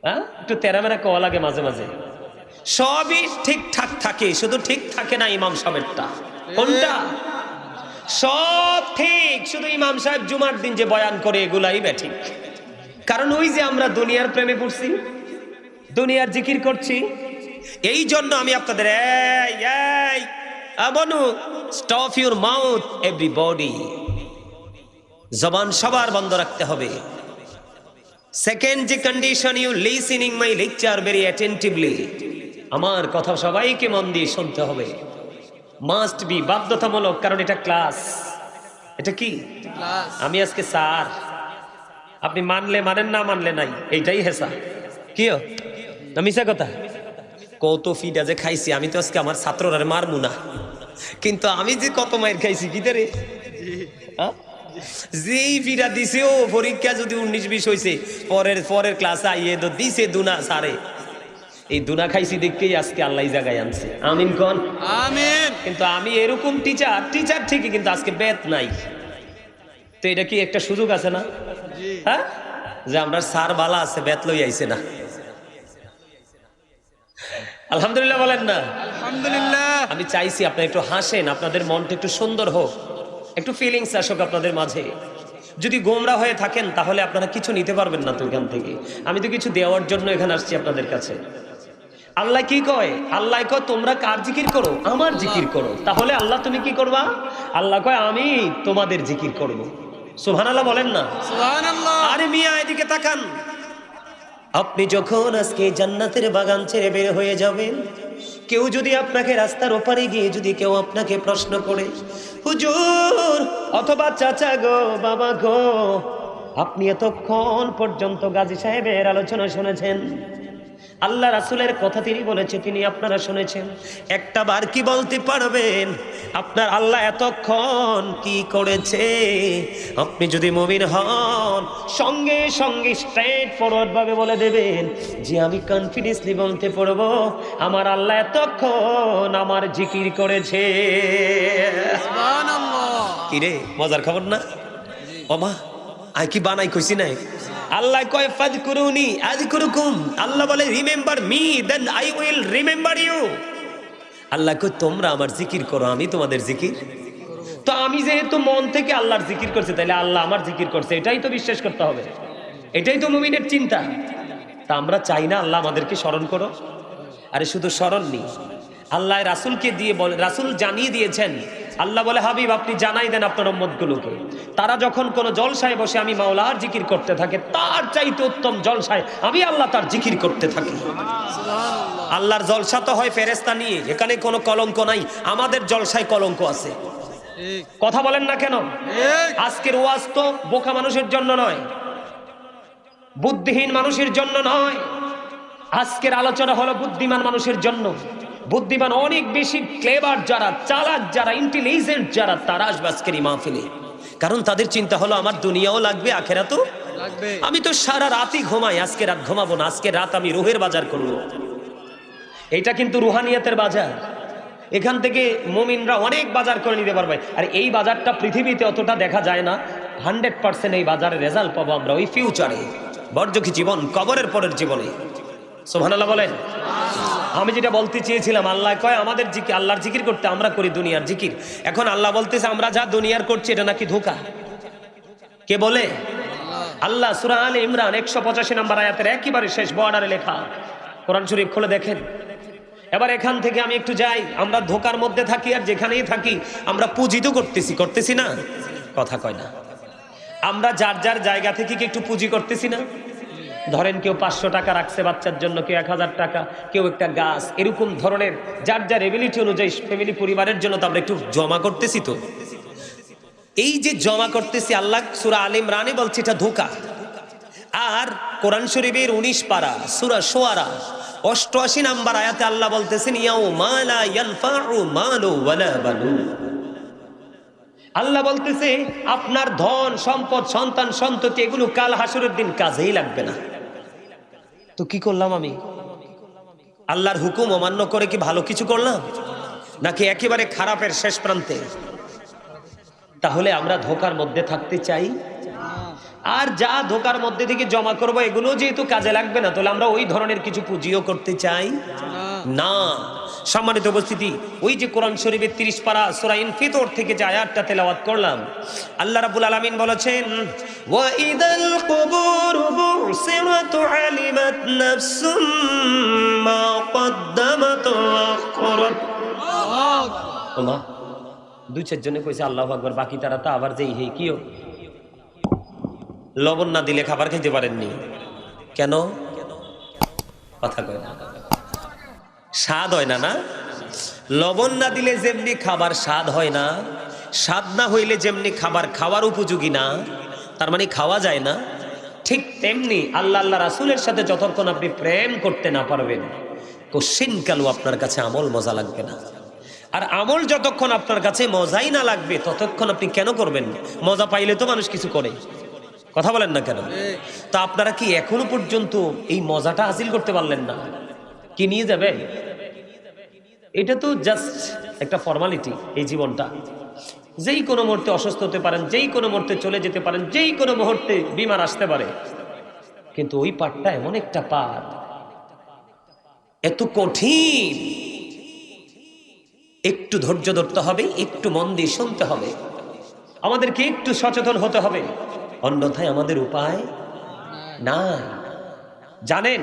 হ্যাঁ, একটু তেরামেরা কওয়া লাগে মাঝে মাঝে। সবই ঠিকঠাক থাকে, শুধু ঠিক থাকে না ইমাম সাহেবটা। কোনটা? সব ঠিক, শুধু ইমাম সাহেব জুমার দিন যে বয়ান করে এগুলাই ব্যাঠিক। কারণ ওই যে আমরা দুনিয়ার প্রেমে পড়ছি, দুনিয়ার জিকির করছি। এই জন্য আমি আপনাদের বনু স্টপ ইউর মাউথ এভরিবডি। জবান সবার বন্ধ রাখতে হবে। সেকেন্ড যে condition, you listening my lecture very attentively. আমার কথা সবাইকে মন দিয়ে শুনতে হবে। মাস্ট বি, বাধ্যতামূলক। কারণ এটা ক্লাস। এটা কি ক্লাস? আমি আজকে স্যার, আপনি মানলে মানেন, না মানলে নাই, এইটাই হেসা। কি না মিশা কথা? কত ফিটা যে খাইছি আমি, তো আজকে আমার ছাত্ররা মারমু না, কিন্তু আমি যে কত মায়ের খাইছি কি রে। যেই ফিটা দিছে, ও পরীক্ষা যদি 19-20 হয়েছে, পরের ক্লাসে আইয়ে তো দিছে দুনা সারে। এই দুনা খাইছি দেখতেই আজকে আল্লাহ জায়গায় আনছে। আমিন কোন? আমিন। কিন্তু আমি এরকম টিচার ঠিকই, কিন্তু আজকে বেত নাই। তো এটা কি একটা সুযোগ আছে না? হ্যাঁ, যে আমরা স্যার বালা আছে, বেত লই আইছে না। আলহামদুলিল্লাহ বলেন না? আলহামদুলিল্লাহ। আমি চাইছি আপনি একটু হাসেন, আপনাদের মনটা একটু সুন্দর হোক। একটু ফিলিংস আসুক আপনাদের মাঝে। যদি গোমরা হয়ে থাকেন তাহলে আপনারা কিছু নিতে পারবেন না তো এখান থেকে। আমি তো কিছু দেওয়ার জন্য এখানে আসছি আপনাদের কাছে। আল্লাহ কি কয়? আল্লাহ কয় তোমরা কার জিকির করো? আমার জিকির করো। তাহলে আল্লাহ তুমি কি করবা? আল্লাহ কয় আমি তোমাদের জিকির করব। সুবহানাল্লাহ বলেন না? সুবহানাল্লাহ। আরে মিয়া এদিকে তাকান। আপনি যখন আজকে জান্নাতের বাগান ছেড়ে বের হয়ে যাবেন, কেউ যদি আপনাকে রাস্তার ওপারে গিয়ে যদি কেউ আপনাকে প্রশ্ন করে, হুজুর অথবা চাচা গো, বাবা গো, আপনি এতক্ষণ পর্যন্ত গাজী সাহেবের আলোচনা শুনেছেন, আল্লাহ রাসূলের কথা তিনি বলেছে, তিনি আপনারা শুনেছেন, একটা বার কি বলতে পারবেন আপনার আল্লাহ এতক্ষণ কি করেছে? আপনি যদি মুমিন হন সঙ্গে সঙ্গে স্ট্রেট ফরওয়ার্ড ভাবে বলে দেবেন যে আমি কনফিডেন্সলি বলতে পারবো আমার আল্লাহ এতক্ষণ আমার জিকির করেছে। সুবহানাল্লাহ। কিরে মজার খবর না? ওমা আই কি বানাই কইছি না? আল্লাহ কয় ফাযকুরুনি আযকুরুকুম। আল্লাহ বলে remember me then I will remember you. Allah কয় তোমরা আমার জিকির করো, আমি তোমাদের জিকির। তো আমি যেহেতু মন থেকে আল্লাহর জিকির করছি, তাহলে আল্লাহ আমার জিকির করছে, এটাই তো বিশ্বাস করতে হবে। এটাই তো মুমিনের চিন্তা। তা আমরা চাই না আল্লাহ আমাদেরকে স্মরণ করো? আরে শুধু স্মরণ নেই, আল্লাহ রাসূলকে দিয়ে বলে, রাসূল জানিয়ে দিয়েছেন। আল্লাহ বলে হাবিব আপনি জানাই দেন আপনার উম্মতগুলোকে, তারা যখন কোনো জলসায় বসে আমি মাওলার জিকির করতে থাকে, তার চাইতে উত্তম জলসায় আমি আল্লাহ তার জিকির করতে থাকি। সুবহানাল্লাহ। আল্লাহর জলসা তো হয় ফেরেশতা নিয়ে, এখানে কোনো কলঙ্ক নাই। আমাদের জলসায় কলঙ্ক আছে। ঠিক কথা বলেন না কেন? ঠিক। আজকের ওয়াজ তো বোকা মানুষের জন্য নয়, বুদ্ধিহীন মানুষের জন্য নয়। আজকের আলোচনা হলো বুদ্ধিমান মানুষের জন্য। বুদ্ধিমান অনেক বেশি ক্লেভার যারা, চালাক যারা, ইন্টেলিজেন্ট যারা, তারা আসবে আজকের এই মাহফিলে। কারণ তাদের চিন্তা হলো আমার দুনিয়াও লাগবে, আখেরাতও লাগবে। আমি তো সারা রাতই ঘুমাই, আজকে রাত ঘুমাবো না, আজকে রাত আমি রুহের বাজার করব। এটা কিন্তু রুহানিয়াতের বাজার। এখান থেকে মুমিনরা অনেক বাজার করে নিতে পারবে। আর এই বাজারটা পৃথিবীতে অতটা দেখা যায় না। 100% এই বাজারের রেজাল্ট পাবো আমরা ওই ফিউচারে, বর্জকি জীবন, কবরের পরের জীবনে। সুবহানাল্লাহ বলেন। আমি যেটা বলতে চেয়েছিলাম, আল্লাহ কয় আমাদের জিকির, আল্লাহর জিকির করতে, আমরা করি দুনিয়ার জিকির। এখন আল্লাহ বলতেছে আমরা যা দুনিয়ার করছি এটা নাকি ধোঁকা। কে বলে? আল্লাহ। সূরা আলে ইমরান 185 নম্বর আয়াতের একেবারে শেষ বর্ডারে লেখা। কোরআন শরীফ খুলে দেখেন। এবার এখান থেকে আমি একটু যাই। আমরা ধোকার মধ্যে থাকি, আর যেখানেই থাকি আমরা পুঁজি তো করতেছি না? কথা কয় না। আমরা যার যার জায়গা থেকে কি একটু পুঁজি করতেছি না? ধরেন কেউ 500 টাকা রাখছে বাচ্চার জন্য, কেউ 1000 টাকা, কেউ একটা গাছ, এরকম ধরনের যার যার এবিলিটি অনুযায়ী ফ্যামিলি, পরিবারের জন্য তো আমরা একটু জমা করতেছি। তো এই যে জমা করতেছি, আল্লাহ সূরা আলে ইমরানে বলছে এটা ধোঁকা। আর কোরআন শরীফের 19 পারা সূরা শুআরা 88 নম্বর আয়াতে আল্লাহ বলতেছেন ইয়াউমা লা ইয়ানফাউ মালু ওয়ালা বানুন। আল্লাহ বলতেছে আপনার ধন সম্পদ, সন্তান সন্ততি, এগুলো কাল হাসরের দিন কাজেই লাগবে না। তো কি করলাম আমি? আল্লাহর হুকুম অমান্য করে কি ভালো কিছু করলাম, নাকি একেবারে খারাপের শেষ প্রান্তে? তাহলে আমরা ধোকার মধ্যে থাকতে চাই। আর যা ধোকার মধ্যে থেকে জমা করব এগুলো যেহেতু কাজে লাগবে না, তাহলে আমরা ওই ধরনের কিছু পুঁজিও করতে চাই না। সম্মানিত উপস্থিতি, ওই যে কোরআন শরীফের 30 পারা সূরা ইনফিতর থেকে যে আয়াতটা তেলাওয়াত করলাম, আল্লাহ রাব্বুল আলামিন বলেছেন ওয়া ইদাল কুবুরু বুসিরাত আলিমাত নাফসুম মা কদ্দামাত ওয়া আখরাত। ওমা 2-4 জনে কইছে আল্লাহু আকবার, বাকি তারা তো আবার যেই হে কিও লবণ না দিলে খাবার খেতে পারেননি কেন? কথা কয় না, স্বাদ হয় না। না লবণ না দিলে যেমনি খাবার স্বাদ হয় না, স্বাদ না হইলে যেমনি খাবার খাওয়ার উপযোগী না, তার মানে খাওয়া যায় না। ঠিক তেমনি আল্লাহ আল্লাহ রাসূলের সাথে যতক্ষণ আপনি প্রেম করতে না পারবেন, কোশ্চিন কালু আপনার কাছে আমল মজা লাগবে না। আর আমল যতক্ষণ আপনার কাছে মজাই না লাগবে ততক্ষণ আপনি কেন করবেন? মজা পাইলে তো মানুষ কিছু করে। কথা বলেন না কেন? তা আপনারা কি এখনো পর্যন্ত এই মজাটা হাসিল করতে পারলেন না? কি নিয়ে যাবেন? এটা তো জাস্ট একটা ফর্মালিটি। এই জীবনটা যেই কোনো মুহূর্তে অসুস্থ হতে পারেন, যেই কোনো মুহূর্তে চলে যেতে পারেন, যেই কোনো মুহূর্তে বিমার আসতে পারে। কিন্তু ওই পাঠটা এমন একটা পাঠ, এত কঠিন, একটু ধৈর্য ধরতে হবে, একটু মন দিয়ে শুনতে হবে। আমাদেরকে একটু সচেতন হতে হবে, অন্যথায় আমাদের উপায় নাই। জানেন,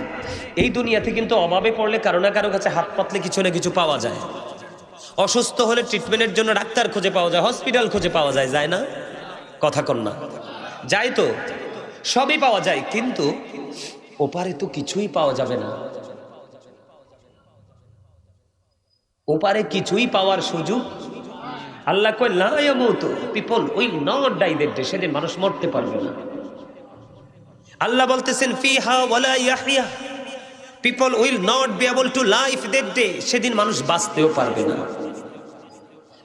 এই দুনিয়াতে কিন্তু অভাবে পড়লে কারো না কারো কাছে হাত পাতলে কিছু না কিছু পাওয়া যায়। অসুস্থ হলে ট্রিটমেন্টের জন্য ডাক্তার খুঁজে পাওয়া যায়, হসপিটাল খুঁজে পাওয়া যায়, যায় না? কথা কন না, যাই তো, সবই পাওয়া যায়, কিন্তু ওপারে তো কিছুই পাওয়া যাবে না। ওপারে কিছুই পাওয়ার সুযোগ আল্লাহ কই লা ইয়ামুতু, people will not die that day, সেদিন মানুষ মরতে পারবে না। আল্লাহ বলতেছেন ফিহা ওয়ালা ইয়াহইয়া, people will not be able to life that day, সেদিন মানুষ বাঁচতেও পারবে না।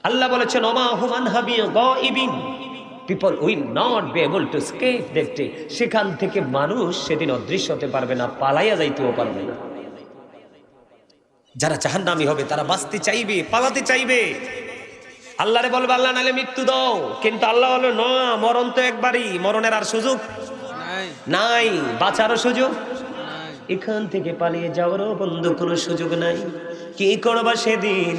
আল্লাহ বলেছেন ওমা হুম আনহা বিগাইবিন, people will not be able to escape that day, সেখান থেকে মানুষ সেদিন অদৃশ্য হতে পারবে না, পালাইয়া যাইতেও পারবে না। যারা জাহান্নামী হবে তারা বাঁচতে চাইবে, পালাতে চাইবে, আল্লাহরে বলবে আল্লাহ নালে মৃত্যু দাও, কিন্তু আল্লাহ বলবে না, মরণ তো একবারই, মরণের আর সুযোগ নাই, বাঁচারও সুযোগ নাই। এখান থেকে পালিয়ে যাওয়ারও বন্ধু কোনো সুযোগ নাই। কি করবা সেদিন?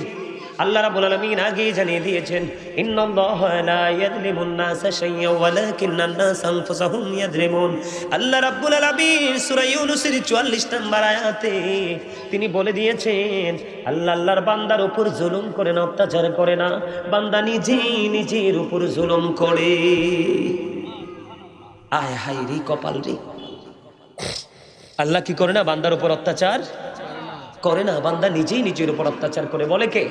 আল্লাহ রাব্বুল আলামিন আগে জানিয়ে দিয়েছেন ইন্নাল্লাহা লা ইয়াযলিমুন নাসা শাইয়্যান ওয়ালাকিন্নান নাসা আনফুসাহুম ইয়াযলিমুন। আল্লাহ রাব্বুল আলামিন সূরা ইউনূসের 44 নম্বর আয়াতে তিনি বলে দিয়েছেন আল্লাহ আল্লাহর বান্দার উপর জুলুম করে না, অত্যাচার করে না, বান্দা নিজেই নিজের উপর জুলুম করে। আয় হায় রে কপাল রে, আল্লাহ কি করে না? বান্দার উপর অত্যাচার করে না, বান্দা নিজেই নিজের উপর অত্যাচার করে। বলে কে?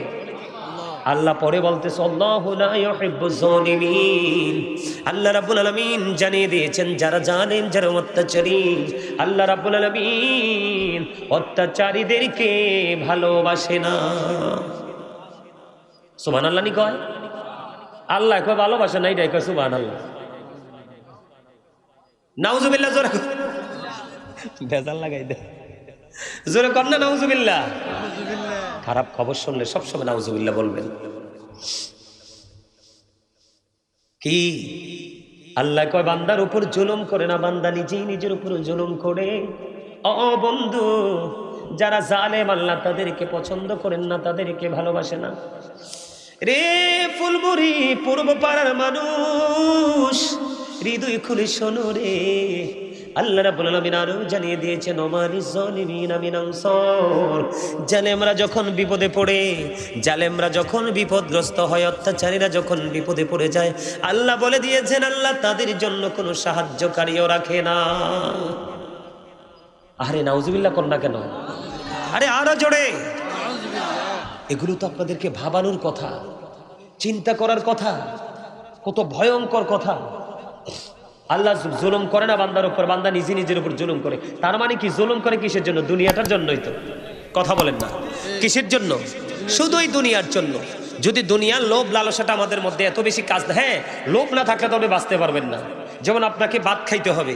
আল্লাহ পরে বলতেছে আল্লাহু লা ইউহিব্বুজ জালিমিন। আল্লাহ রাব্বুল আলামিন জানিয়ে দিয়েছেন যারা জালেম, যারা অত্যাচারী, আল্লাহ রাব্বুল আলামিন অত্যাচারীদেরকে ভালোবাসে না। সুবহানাল্লাহ নি কয়? আল্লাহ কয় ভালোবাসে না, এটাই কয় সুবহানাল্লাহ। নাউজুবিল্লাহ, জোরে ভেজাল লাগাই দে, জোরে কর না নাউজুবিল্লাহ। খারাপ খবর শুনলে সবসময় নাউজুবিল্লাহ বলবেন। কি আল্লাহ কয় বান্দার উপর জুলুম করে না, বান্দা নিজেই নিজের উপর জুলুম করে। ও বন্ধু, যারা জালেম আল্লাহ তাদেরকে পছন্দ করেন না, তাদেরকে ভালোবাসে না। রে ফুলবুড়ি পূর্ব পাড়ার মানুষ, হৃদয় খুলে শোনো রে, আল্লাহ রাব্বুল আলামিন আরো জানিয়ে দিয়েছেন ওমালিজ জালিমিনা মিন আনসার। জালেমরা যখন বিপদে পড়ে, জালেমরা যখন বিপদগ্রস্ত হয়, অত্যাচারীরা যখন বিপদে পড়ে যায়, আল্লাহ বলে দিয়েছেন আল্লাহ তাদের জন্য কোনো সাহায্যকারীও রাখে না। আরে নাউজুবিল্লাহ কর না কেন? আরে আরো জোরে। এগুলো তো আপনাদেরকে ভাবানোর কথা, চিন্তা করার কথা, কত ভয়ঙ্কর কথা। আল্লাহ জুলুম করে না বান্দার উপর, বান্দা নিজে নিজের উপর জুলুম করে। তার মানে কি? জুলুম করে কিসের জন্য? দুনিয়াটার জন্যই তো। কথা বলেন না, কিসের জন্য? শুধুই দুনিয়ার জন্য। যদি দুনিয়ার লোভ লালসাটা আমাদের মধ্যে এত বেশি কাজ, হ্যাঁ, লোভ না থাকলে তবে বাঁচতে পারবেন না। যেমন আপনাকে ভাত খাইতে হবে,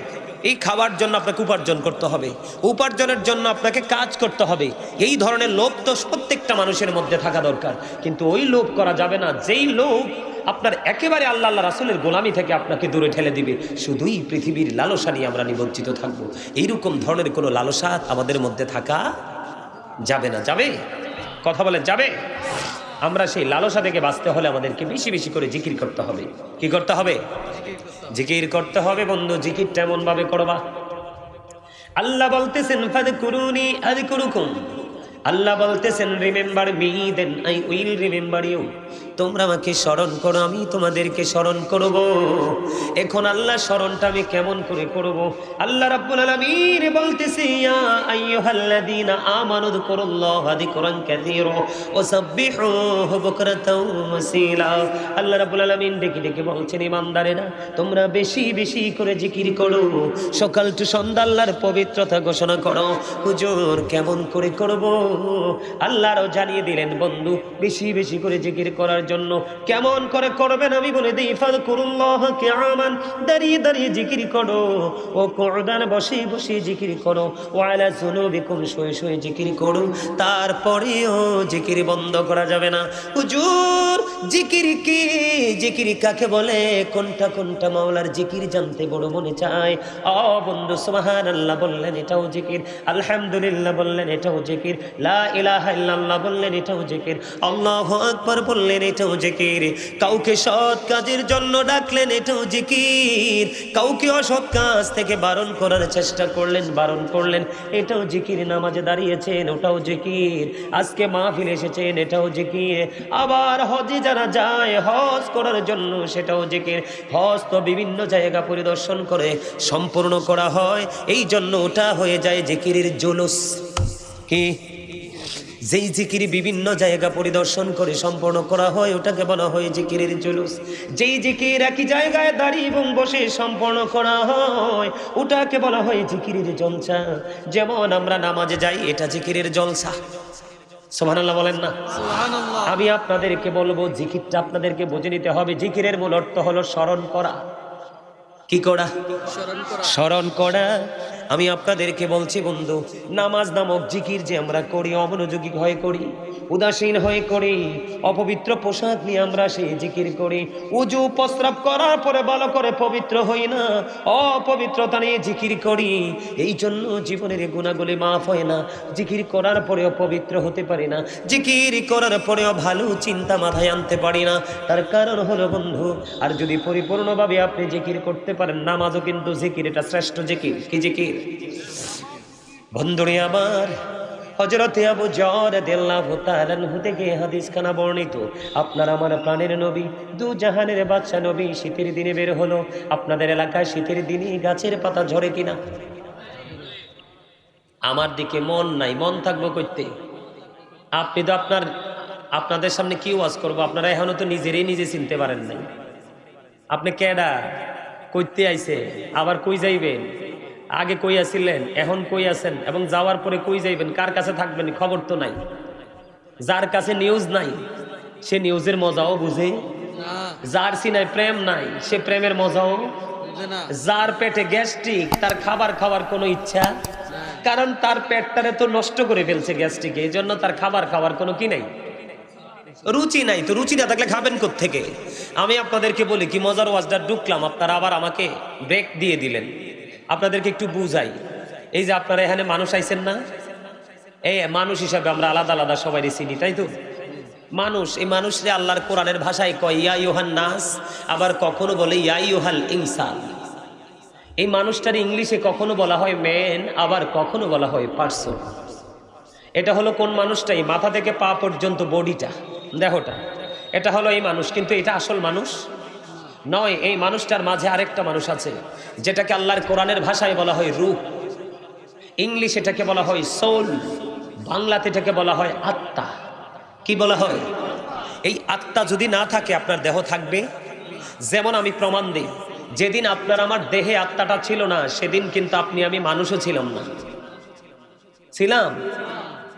এই খাওয়ার জন্য আপনাকে উপার্জন করতে হবে, উপার্জনের জন্য আপনাকে কাজ করতে হবে। এই ধরনের লোভ তো প্রত্যেকটা মানুষের মধ্যে থাকা দরকার, কিন্তু ওই লোভ করা যাবে না যেই লোভ আপনার একেবারে আল্লাহ আল্লাহ রাসূলের গোলামি থেকে আপনাকে দূরে ঠেলে দিবে। শুধুই পৃথিবীর লালসা নিয়ে আমরা নিমজ্জিত থাকবো। এইরকম ধরনের কোনো লালসা আমাদের মধ্যে থাকা যাবে না। যাবে? কথা বলেন, যাবে? আমরা সেই লালসা থেকে বাঁচতে হলে আমাদেরকে বেশি বেশি করে জিকির করতে হবে। কি করতে হবে? জিকির করতে হবে বন্ধু। জিকিরটা এমন ভাবে করবা, আল্লাহ বলতেছেন ফাযকুরুনি আযকুরুকুম। আল্লাহ বলতেছেন remember me then I will remember you. তোমরা আমাকে স্মরণ করো, আমি তোমাদেরকে স্মরণ করব। এখন আল্লাহ স্মরণটা আমি কেমন করে করব? আল্লাহ রাব্বুল আলামিন বলতেছে ইয়া আইয়ুহাল্লাযীনা আমানু যকুরুল্লাহা যিকরান কাসীরা ওয়া সাব্বিহুহু বুকরাতাও ওয়াসীলা। আল্লাহ রাব্বুল আলামিন ডেকে ডেকে বলছেন ঈমানদারেরা তোমরা বেশি বেশি করে জিকির করো, সকাল টু সন্ধ্যা আল্লাহর পবিত্রতা ঘোষণা করো। হুজুর কেমন করে করব? আল্লাহও জানিয়ে দিলেন বন্ধু, বেশি বেশি করে জিকির করার জন্য। কেমন করে করবেন আমি বলে দিই। ফাযকুরুল্লাহ কিয়ামান, দাঁড়িয়ে দাঁড়িয়ে জিকির করো, ও কুউদান, বসে বসে জিকির করো, ও আলা জুনুবিকুম, শুয়ে শুয়ে জিকির করো। তারপরেও জিকির বন্ধ করা যাবে না। হুজুর জিকির কি? জিকির কাকে বলে? কোনটা কোনটা মাওলার জিকির জানতে বড় মনে চায়। ও বন্ধু সুবহানাল্লাহ বললেন এটাও জিকির, আলহামদুলিল্লাহ বললেন এটাও জিকির, লা ইলাহা ইল্লাল্লাহ বললেন এটাও জিকির, আল্লাহু আকবার বললেন এটাও জিকির, কাউকে সৎ কাজের জন্য ডাকলেন এটাও জিকির, কাউকে অসৎ কাজ থেকে বারণ করার চেষ্টা করলেন, বারণ করলেন, এটাও জিকির, নামাজে দাঁড়িয়েছেন ওটাও জিকির, আজকে মাহফিল এসেছেন এটাও জিকির, আবার হজে যারা যায় হজ করার জন্য সেটাও জিকির। হজ তো বিভিন্ন জায়গা পরিদর্শন করে সম্পূর্ণ করা হয়, এই জন্য ওটা হয়ে যায় জিকিরের জুলুস। কি? যেই জিকির বিভিন্ন জায়গা পরিদর্শন করে সম্পন্ন করা হয় ওটাকে বলা হয় জিকিরের জুলুস। যেই জিকির একই জায়গায় দাঁড়িয়ে এবং বসে সম্পন্ন করা হয় ওটাকে বলা হয় জিকিরের জলসা। যেমন আমরা নামাজে যাই, এটা জিকিরের জলসা। সুবহানাল্লাহ বলেন না? সুবহানাল্লাহ। আমি আপনাদেরকে বলবো জিকিরটা আপনাদেরকে বুঝে নিতে হবে। জিকিরের মূল অর্থ হলো স্মরণ করা। কি করা? স্মরণ করা। স্মরণ করা। আমি আপনাদেরকে বলছি বন্ধু, নামাজ নামক জিকির যে আমরা করি, অমনোযোগী হয়ে করি, উদাসীন হয়ে করি, অপবিত্র পোশাক নিয়ে আমরা সেই জিকির করি, উজু প্রস্রাব করার পরে ভালো করে পবিত্র হই না, অপবিত্রতা নিয়ে জিকির করি, এই জন্য জীবনের গুণাগুলি মাফ হয় না। জিকির করার পরেও পবিত্র হতে পারি না, জিকির করার পরেও ভালো চিন্তা মাথায় আনতে পারি না। তার কারণ হলো বন্ধু, আর যদি পরিপূর্ণভাবে আপনি জিকির করতে পারেন, নামাজও কিন্তু জিকির, এটা শ্রেষ্ঠ জিকির। কি জিকির? বন্ধুরে আমার, হযরতে আবু যর রাদিয়াল্লাহু তাআলা আনহু থেকে হাদিস খানা বর্ণিত, আপনার আমার প্রাণের নবী, দু জাহানের বাদশা নবী শীতের দিনে বের হলো। আপনাদের এলাকায় শীতের দিনে গাছের পাতা ঝরে কিনা? আমার দিকে মন নাই, মন থাকবো করতে। আপনি তো আপনাদের সামনে কি ওয়াজ করবো? আপনারা এখনো তো নিজেরই নিজে চিনতে পারেন নাই। আপনি কেডা, কইতে আইছে, আবার কই যাইবেন, আগে কই আছিলেন, এখন কই আছেন, এবং যাওয়ার পরে কই যাইবেন, কার কাছে থাকবেন খবর তো নাই। যার কাছে নিউজ নাই সে নিউজের মজাও বুঝে না, যার সিনায় প্রেম নাই সে প্রেমের মজাও, বুঝে না। যার পেটে গ্যাস্ট্রিক তার খাবার খাওয়ার কোনো ইচ্ছা, কারণ তার পেটটারে তো নষ্ট করে ফেলছে গ্যাস্ট্রিকে, এই জন্য তার খাবার খাওয়ার কোনো কি নাই, রুচি নাই। তো রুচি না থাকলে খাবেন কোত্থেকে? আমি আপনাদেরকে বলি কি, মজার ওয়াজটা ঢুকলাম, আপনারা আবার আমাকে ব্রেক দিয়ে দিলেন। আপনাদেরকে একটু বুঝাই, এই যে আপনারা এখানে মানুষ আইছেন না, এই মানুষ হিসাবে আমরা আলাদা আলাদা সবাই চিনি, তাই তো? মানুষ, এই মানুষরে আল্লাহর কোরআনের ভাষায় কয় ইয়া ইউহান নাস, আবার কখনো বলে ইয়া ইউহাল ইনসান। এই মানুষটার ইংলিশে কখনো বলা হয় ম্যান, আবার কখনো বলা হয় পারসন। এটা হলো কোন মানুষটাই, মাথা থেকে পা পর্যন্ত বডিটা, দেহটা, এটা হলো এই মানুষ। কিন্তু এটা আসল মানুষ নয়। এই মানুষটার মাঝে আরেকটা মানুষ আছে, যেটাকে আল্লাহর কোরআনের ভাষায় বলা হয় রূহ, ইংলিশ এটাকে বলা হয় সোল, বাংলাতে এটাকে বলা হয় আত্মা। কি বলা হয়? এই আত্মা যদি না থাকে আপনার দেহ থাকবে? যেমন আমি প্রমাণ দিই, যেদিন আপনার আমার দেহে আত্মাটা ছিল না সেদিন কিন্তু আপনি আমি মানুষও ছিলাম না। ছিলাম?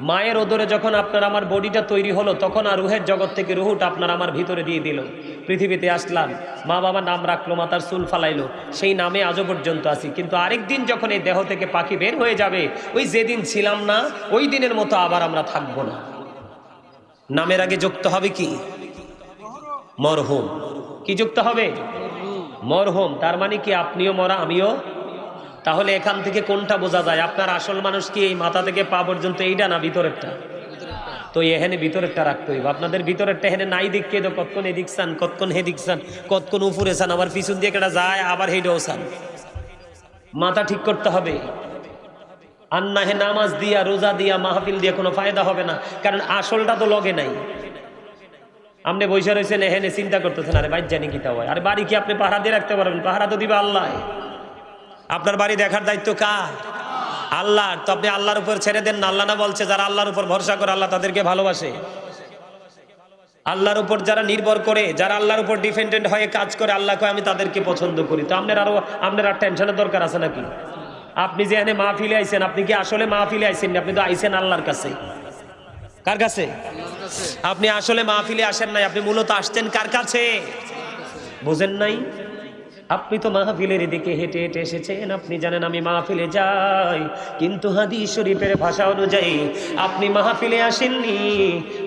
মায়ের ওদরে যখন আপনার আমার বডিটা তৈরি হলো, তখন আর রুহের জগৎ থেকে রুহুটা আপনার আমার ভিতরে দিয়ে দিল, পৃথিবীতে আসলাম, মা বাবা নাম রাখলো, মাতার চুল ফালাইলো, সেই নামে আজও পর্যন্ত আছি। কিন্তু আরেকদিন যখন এই দেহ থেকে পাখি বের হয়ে যাবে, ওই যেদিন ছিলাম না ওই দিনের মতো আবার আমরা থাকবো না। নামের আগে যুক্ত হবে কি? মরহুম। কি যুক্ত হবে? মরহুম। তার মানে কি আপনিও মরা, আমিও। তাহলে এখান থেকে কোনটা বোঝা যায় আপনার আসল মানুষ কি এই মাথা থেকে পা পর্যন্ত এইটা না ভিতরেরটা? তো এখানে ভিতরেরটা রাখতে হইব। আপনাদের ভিতরেরটা এখানে নাই দিককে তো কতক্ষণ এদিক চান, কতক্ষণ হেদিক চান, কতক্ষণ উপরে চান, আবার পিছন দিয়ে কেটা যায়, আবার হেডেও চান। মাথা ঠিক করতে হবে। আর না হে নামাজ দিয়া রোজা দিয়া মাহফিল দিয়ে কোনো ফায়দা হবে না, কারণ আসলটা তো লগে নাই। আপনি বসে রয়েছেন এখানে চিন্তা করতেছেন আরে বাইর জানি কি তা হয়, আর বাড়ি কি আপনি পাহারা দিয়ে রাখতে পারবেন? পাহারা তো দিবে আল্লাহ। আপনার বাড়ি দেখার দায়িত্ব কার? আল্লাহর। তো আপনি আল্লাহর উপর ছেড়ে দেন না। আল্লাহ না বলছে যারা আল্লাহর উপর ভরসা করে আল্লাহ তাদেরকে ভালোবাসে? আল্লাহর উপর যারা নির্ভর করে, যারা আল্লাহর উপর ডিপেন্ডেন্ট হয়ে কাজ করে, আল্লাহ কয় আমি তাদেরকে পছন্দ করি। তো আপনার আর টেনশনের দরকার আছে নাকি? আপনি যে এখানে মাহফিলে আইছেন, আপনি কি আসলে মাহফিলে আইছেন না? আপনি তো আইছেন আল্লাহর কাছে। কার কাছে? আপনি আসলে মাহফিলে আসেন নাই, আপনি মূলত আসছেন কার কাছে? বুঝেন নাই? আপনি তো মাহফিলের দিকে হেঁটে হেঁটে এসেছেন, আপনি জানেন আমি মাহফিলে যাই, কিন্তু হাদিস শরীফের ভাষা অনুযায়ী আপনি মাহফিলে আসেননি,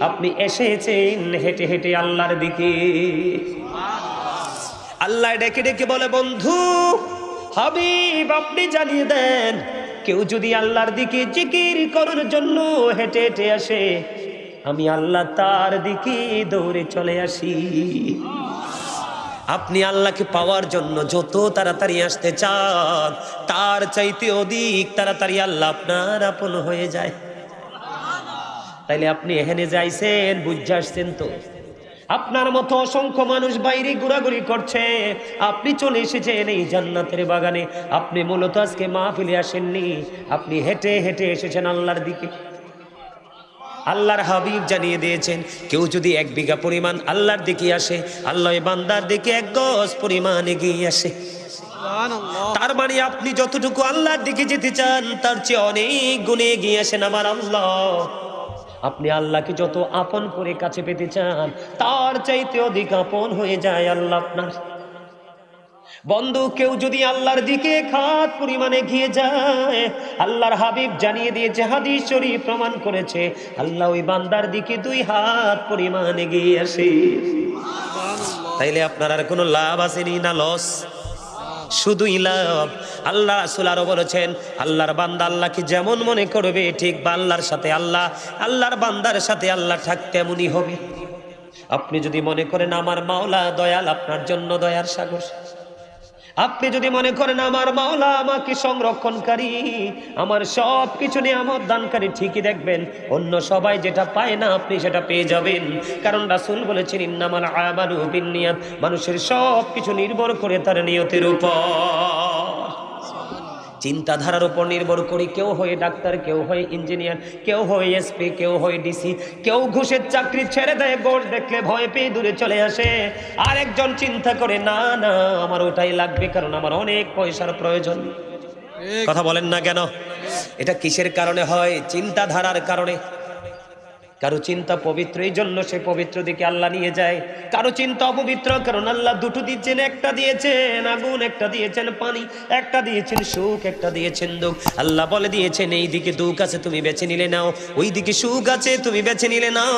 আপনি এসেছেন হেঁটে হেঁটে আল্লাহর দিকে। আল্লাহ ডেকে ডেকে বলে বন্ধু হাবিব আপনি জানিয়ে দেন, কেউ যদি আল্লাহর দিকে জিকির করার জন্য হেঁটে হেঁটে আসে, আমি আল্লাহ তার দিকে দৌড়ে চলে আসি। আপনি আল্লাহকে পাওয়ার জন্য যত তাড়াতাড়ি আসতে চান, তার চাইতে অধিক তাড়াতাড়ি আল্লাহ আপনার আপন হয়ে যায়। তাইলে আপনি এখানে যাইছেন, বুঝে আসছেন তো? আপনার মতো অসংখ্য মানুষ বাইরে ঘোরাঘুরি করছে, আপনি চলে এসেছেন এই জান্নাতের বাগানে। আপনি মূলত আজকে মাহফিলে আসেননি, আপনি হেঁটে হেঁটে এসেছেন আল্লাহর দিকে। আল্লাহর হাবিব জানিয়ে দিয়েছেন, কেউ যদি 1 বিঘা পরিমাণ আল্লাহর দিকে আসে, আল্লাহ বান্দার দিকে 1 গজ পরিমাণ এগিয়ে আসে। সুবহানাল্লাহ। তার মানে আপনি যতটুকু আল্লাহর দিকে যেতে চান, তার চেয়ে অনেক গুণে এগিয়ে আসেন আমার আল্লাহ। আপনি আল্লাহকে যত আপন করে কাছে পেতে চান, তার চাইতে অধিক আপন হয়ে যায় আল্লাহ আপনার। বন্ধু, কেউ যদি আল্লাহর দিকে 1 হাত পরিমাণে এগিয়ে যায়, আল্লাহর হাবিব জানিয়ে দিয়েছে, হাদিস শরীফ প্রমাণ করেছে, আল্লাহ ওই বান্দার দিকে 2 হাত পরিমাণ এগিয়ে আসে। সুবহানাল্লাহ। তাইলে আপনার আর কোনো লাভ আসেনি না লস? শুধুই লাভ। আল্লাহ রাসূল আরো বলেছেন, আল্লাহর বান্দা আল্লাহকে যেমন মনে করবে, ঠিক আল্লাহর সাথে আল্লাহ, আল্লাহর বান্দার সাথে আল্লাহ ঠাক তেমনই হবে। আপনি যদি মনে করেন আমার মাওলা দয়াল, আপনার জন্য দয়ার সাগর। আপনি যদি মনে করেন আমার মাওলা আমাকে সংরক্ষণকারী, আমার সব কিছু নিয়ামত দানকারী, ঠিকই দেখবেন অন্য সবাই যেটা পায় না, আপনি সেটা পেয়ে যাবেন। কারণ রাসূল বলেছেন, ইন্নামাল আমালু বিন্নিয়াত, মানুষের সব কিছু নির্ভর করে তার নিয়তের উপর, চিন্তাধারার উপর নির্ভর করে। কেউ হয় ডাক্তার, কেউ হয় ইঞ্জিনিয়ার, কেউ হয় এসপি, কেউ হয় ডিসি, কেউ ঘুষের চাকরি ছেড়ে দেয়, ভোট দেখলে ভয় পেয়ে দূরে চলে আসে। আর একজন চিন্তা করে, না না আমার ওটাই লাগবে, কারণ আমার অনেক পয়সার প্রয়োজন। ঠিক। কথা বলেন না কেন? এটা কিসের কারণে হয়? চিন্তাধারার কারণে। কারো চিন্তা পবিত্র, এই জন্য সে পবিত্র দিকে আল্লাহ নিয়ে যায়। কারো চিন্তা অপবিত্র, কারণ আল্লাহ দুটো দিচ্ছেন, একটা দিয়েছেন আগুন, একটা দিয়েছেন পানি, একটা দিয়েছেন সুখ, একটা দিয়েছেন দুঃখ। আল্লাহ বলে দিয়েছেন, এই দিকে দুঃখ আছে তুমি বেছে নিলে নাও, ওই দিকে সুখ আছে তুমি বেছে নিলে নাও,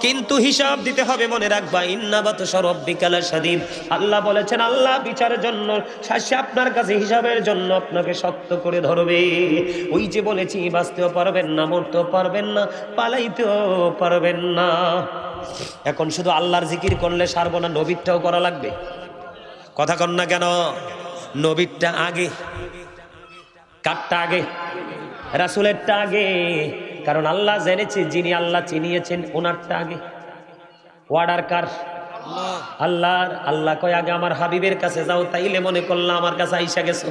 কিন্তু হিসাব দিতে হবে, মনে রাখবা ইন্না বাতশা রাব্বিকা লাশাদীদ। আল্লাহ বলেছেন, আল্লাহ বিচারের জন্য, শাস্তি আপনার কাছে হিসাবের জন্য আপনাকে শক্ত করে ধরবে। ওই যে বলেছি, বাঁচতেও পারবেন না, মরতেও পারবেন না, পালাইতেও পারবেন না। এখন শুধু আল্লাহর জিকির করলে সারবো না, নবীরটাও করা লাগবে। কথা কন না কেন? নবীরটা আগে। কারটা আগে? রাসূলেরটা আগে। কারণ আল্লাহ জেনেছে, যিনি আল্লাহ চিনিয়েছেন ওনারটা আগে। ওয়ার্ডার কার? আল্লাহ। আল্লাহর। আল্লাহ কয় আগে আমার হাবিবের কাছে যাও, তাইলে মনে করলাম আমার কাছে আইসা গেছো।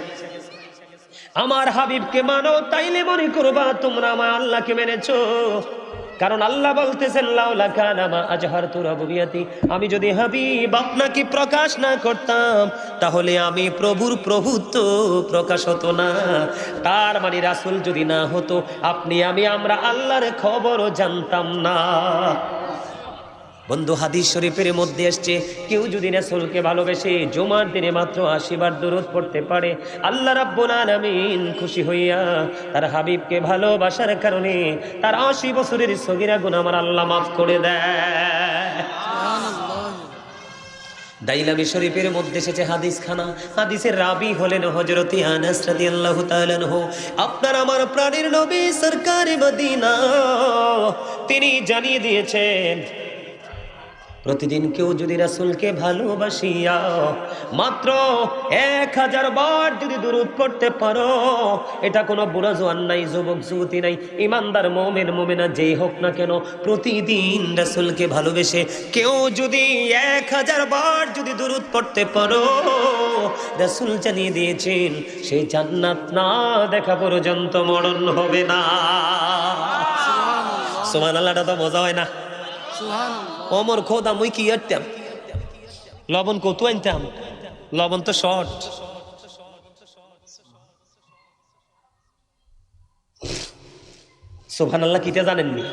আমার হাবিবকে মানো, তাইলে মনে করবা তোমরা আমার আল্লাহকে মেনেছো। কারণ আল্লাহ বলতেছেন, লাউলা কানা মা আজহারতু রাবুবিয়াতি, আমি যদি হাবিব আপনাকে প্রকাশ না করতাম, তাহলে আমি প্রভুর প্রভুত্ব প্রকাশ হতো না। তার মানে রাসূল যদি না হতো, আপনি আমি আমরা আল্লাহর খবরও জানতাম না। বন্ধু, হাদিস শরীফের মধ্যে এসছে, কেউ যদি রাসূলকে ভালোবেসে জুমার দিনে মাত্র 80 বার দরুদ পড়তে পারে, আল্লাহ রাব্বুল আলামিন খুশি হইয়া তার হাবিবকে ভালোবাসার কারণে তার 80 বছরের সগীরা গুনাহ আমার আল্লাহ মাফ করে দেয়। সুবহানাল্লাহ। দাইলামি শরীফের মধ্যে এসেছে হাদিস খানা। হাদিসের রাবি হলেন হযরত আনাস রাদিয়াল্লাহু তাআলা আনহু। আপনার আমার প্রাণের নবী সরকারে মদিনা, তিনি জানিয়ে দিয়েছেন, প্রতিদিন কেউ যদি রাসূলকে ভালোবাসিয়া মাত্র 1000 বার যদি দুরূদ পড়তে পারো, এটা কোনো বুড়া জোয়ান নাই, যুবক যুবতী নাই, ইমানদার মুমিন মুমিনা যেই হোক না কেন, প্রতিদিন রাসূলকে ভালোবেসে কেউ যদি 1000 বার যদি দুরূদ পড়তে পারো, রাসূল জানিয়ে দিয়েছেন সেই জান্নাত না দেখা পর্যন্ত মরণ হবে না। সুবহানাল্লাহ। তো মজা হয় না? সুবহানাল্লাহ। ওমর খোদা মুই কি আনতাম, লবণ কত আনতাম, লবণ তো শর্ট। সুবহানাল্লাহ। কিটা জানেননি?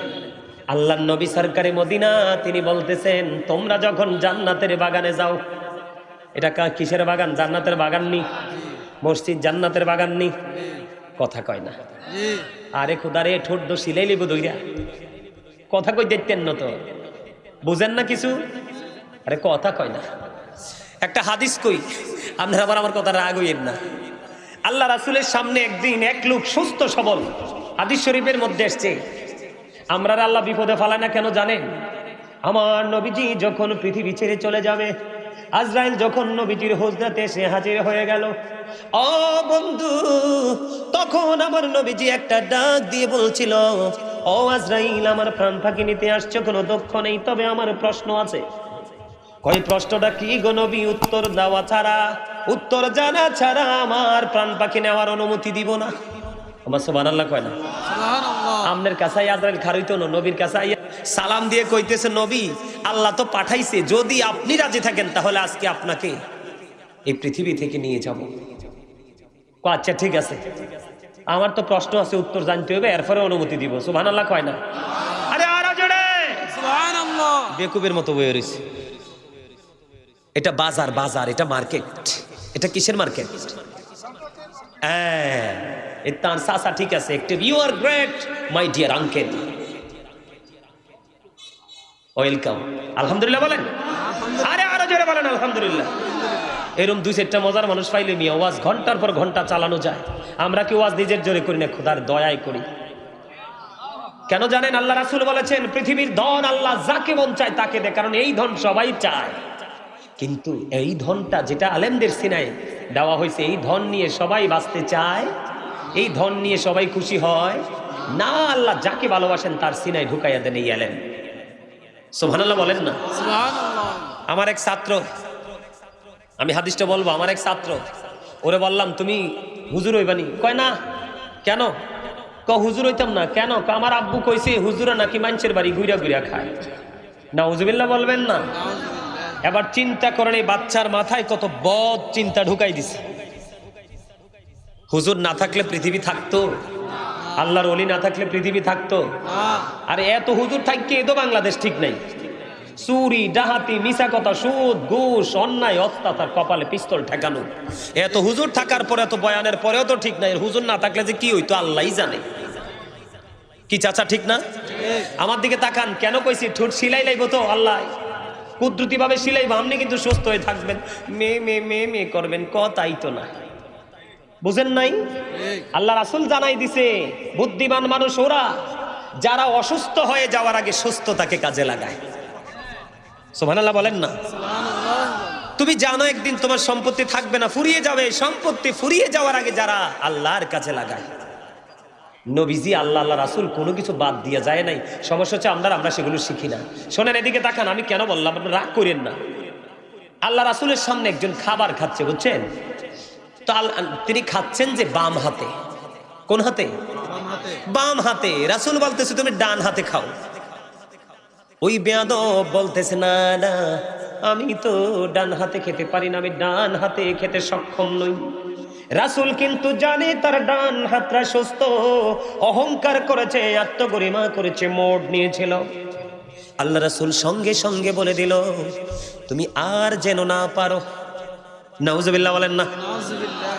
আল্লাহর নবী সরকারে মদিনা তিনি বলতেছেন, তোমরা যখন জান্নাতের বাগানে যাও, এটা কিসের বাগান? জান্নাতের বাগান নি? মসজিদ জান্নাতের বাগান নি? কথা কয় না। জি। আরে খুদারে ঠোঁট দো সিলাই লিব দইরা, কথা কই দেখতেন না তো, বুঝেন না কিছু? আরে কথা কয় না। একটা হাদিস কই, আপনারা আবার আমার কথা রাগ হইয়েন না। আল্লাহ রাসূলের সামনে একদিন এক লোক সুস্থ সবল, হাদিস শরীফের মধ্যে এসছে, আমরা আল্লাহ বিপদে ফালায় না কেন জানেন? আমার নবীজি যখন পৃথিবী ছেড়ে চলে যাবে, আজরাইল যখন নবীজির হুজরাতে এসে হাজির হয়ে গেল, ও বন্ধু, তখন আমার নবীজি একটা ডাক দিয়ে বলছিল, ও আজরাইল, আমার প্রাণ ফাঁকি নিতে আসছো, কোনো দুঃখ নেই, তবে আমার প্রশ্ন আছে। কই প্রশ্নটা কি গো নবী? উত্তর দেওয়া ছাড়া, উত্তর জানা ছাড়া আমার প্রাণ পাখি নেওয়ার অনুমতি দিব না। আমার সুবহানাল্লাহ কয় না? সুবহানাল্লাহ। আমনের কাছে আজরাইল খারইতো না, নবীর কাছে সালাম দিয়ে কইতেছে, নবী, আল্লাহ তো পাঠাইছে, যদি আপনি রাজি থাকেন তাহলে আজকে আপনাকে এই পৃথিবী থেকে নিয়ে যাব। আচ্ছা ঠিক আছে, আমার তো প্রশ্ন আছে, উত্তর জানতে হবে, এরপরে অনুমতি দিব। সুবহানাল্লাহ কয় না? আরে আরো জোরে সুবহানাল্লাহ। বেকুবের মতো বয়ে রইছে। এটা বাজার, বাজার, এটা মার্কেট। এটা কিসের মার্কেট? তার চাচা ঠিক আছে, একটু you are great my dear uncle, welcome. আলহামদুলিল্লাহ বলেন। আরে আরো জোরে বলেন আলহামদুলিল্লাহ। এরকম দুই চারটা মজার মানুষ পাইলে মিয়া ওয়াজ ঘন্টার পর ঘন্টা চালানো যায়। আমরা কি ওয়াজ নিজের জোরে করি না, খোদার দয়ায় করি। কেন জানেন? আল্লাহ রাসূল বলেছেন, পৃথিবীর ধন আল্লাহ যাকে মন চায় তাকে দেয়, কারণ এই ধন সবাই চায়। কিন্তু এই ধনটা যেটা আলেমদের সিনায় দেওয়া হয়েছে, এই ধন নিয়ে সবাই বাঁচতে চায়, এই ধন নিয়ে সবাই খুশি হয় না। আল্লাহ যাকে ভালোবাসেন তার সিনায় ঢুকাইয়া দেন এই আলেম। সুবহানাল্লাহ বলেন না? সুবহানাল্লাহ। আমার এক ছাত্র, আমি হাদিসটা বলবো, আমার এক ছাত্র, ওরে বললাম তুমি হুজুর হইবানি? কয় না। কেন? হুজুর হইতাম না। কেন? আমার আব্বু কইছে হুজুরা নাকি মানুষের বাড়ি ঘুরা ঘুরা খায়। নাউজুবিল্লাহ বলবেন না? নাউজুবিল্লাহ। এবার চিন্তা করেন, এই বাচ্চার মাথায় কত বদ চিন্তা ঢুকাই দিছে। হুজুর না থাকলে পৃথিবী থাকতো? আল্লাহর ওলি না থাকলে পৃথিবী থাকতো? আরে এত হুজুর থাকতে এ তো বাংলাদেশ ঠিক নাই। চুরি, ডাহাতি, মিছা কথা, সুদ, ঘুষ, অন্যায়, অত্যাচার, কপালে পিস্তল ঠেকানো, এত হুজুর থাকার পরে, এত বয়ানের পরেও তো ঠিক নাই। হুজুর না থাকলে যে কি হইতো আল্লাহই জানে। কি চাচা ঠিক না? আমার দিকে তাকান, কেন কইছি ঠোঁট সিলাই লাইব তো আল্লাহ কুদরতি ভাবে সিলাইব, আপনি কিন্তু সুস্থ হয়ে থাকবেন। মে মে মে মে করবেন, তাই তো না। বুঝেন নাই? আল্লাহ রাসূল জানাই দিছে, বুদ্ধিমান মানুষ ওরা যারা অসুস্থ হয়ে যাওয়ার আগে সুস্থতাকে কাজে লাগায়। সুবহানাল্লাহ বলেন না? সুবহানাল্লাহ। তুমি জানো একদিন তোমার সম্পত্তি থাকবে না, ফুরিয়ে যাবে। সম্পত্তি ফুরিয়ে যাওয়ার আগে যারা আল্লাহর কাজে লাগায়, নবীজি আল্লাহ আল্লাহ রাসূল কোনো কিছু বাদ দিয়ে যায় নাই। সমস্যা হচ্ছে আমরা সেগুলো শিখি না। শোনেন, এদিকে তাকান, আমি কেন বললাম, আপনি রাগ করেন না। আল্লাহ রাসূলের সামনে একজন খাবার খাচ্ছে, বুঝছেন তো? তিনি খাচ্ছেন যে বাম হাতে। কোন হাতে? বাম হাতে। রাসূল বলতেছে তুমি ডান হাতে খাও। ওই বেয়াদব বলতেছে, না না, আমি তো ডান হাতে খেতে পারি না, আমি ডান হাতে খেতে সক্ষম নই। রাসূল কিন্তু জানে তার ডান হাতটা সুস্থ। অহংকার করেছে, আত্মগরিমা করেছে, মোড় নিয়েছিল। আল্লাহ রাসূল সঙ্গে সঙ্গে বলে দিল, তুমি আর যেন না পারো। নাউজুবিল্লাহ বলেন না? নাউজুবিল্লাহ।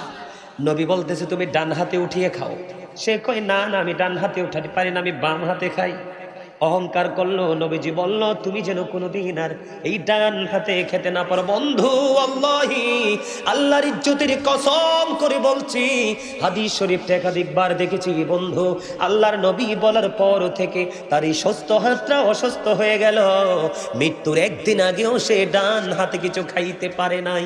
নবী বলতেছে তুমি ডান হাতে উঠিয়ে খাও। সে কয়, না না, আমি ডান হাতে উঠাতে পারি না, আমি বাম হাতে খাই। অহংকার করলো। নবীজি বলল, তুমি যেন কোনোদিন আর এই ডান হাতে খেতে না পারো। বন্ধু, আল্লাহি, আল্লাহর ইজ্জতের কসম করে বলছি, হাদিস শরীফটা একাধিকবার দেখেছি বন্ধু, আল্লাহর নবী বলার পর থেকে তার এই সুস্থ হাতটা অসুস্থ হয়ে গেল। মৃত্যুর একদিন আগেও সে ডান হাতে কিছু খাইতে পারে নাই।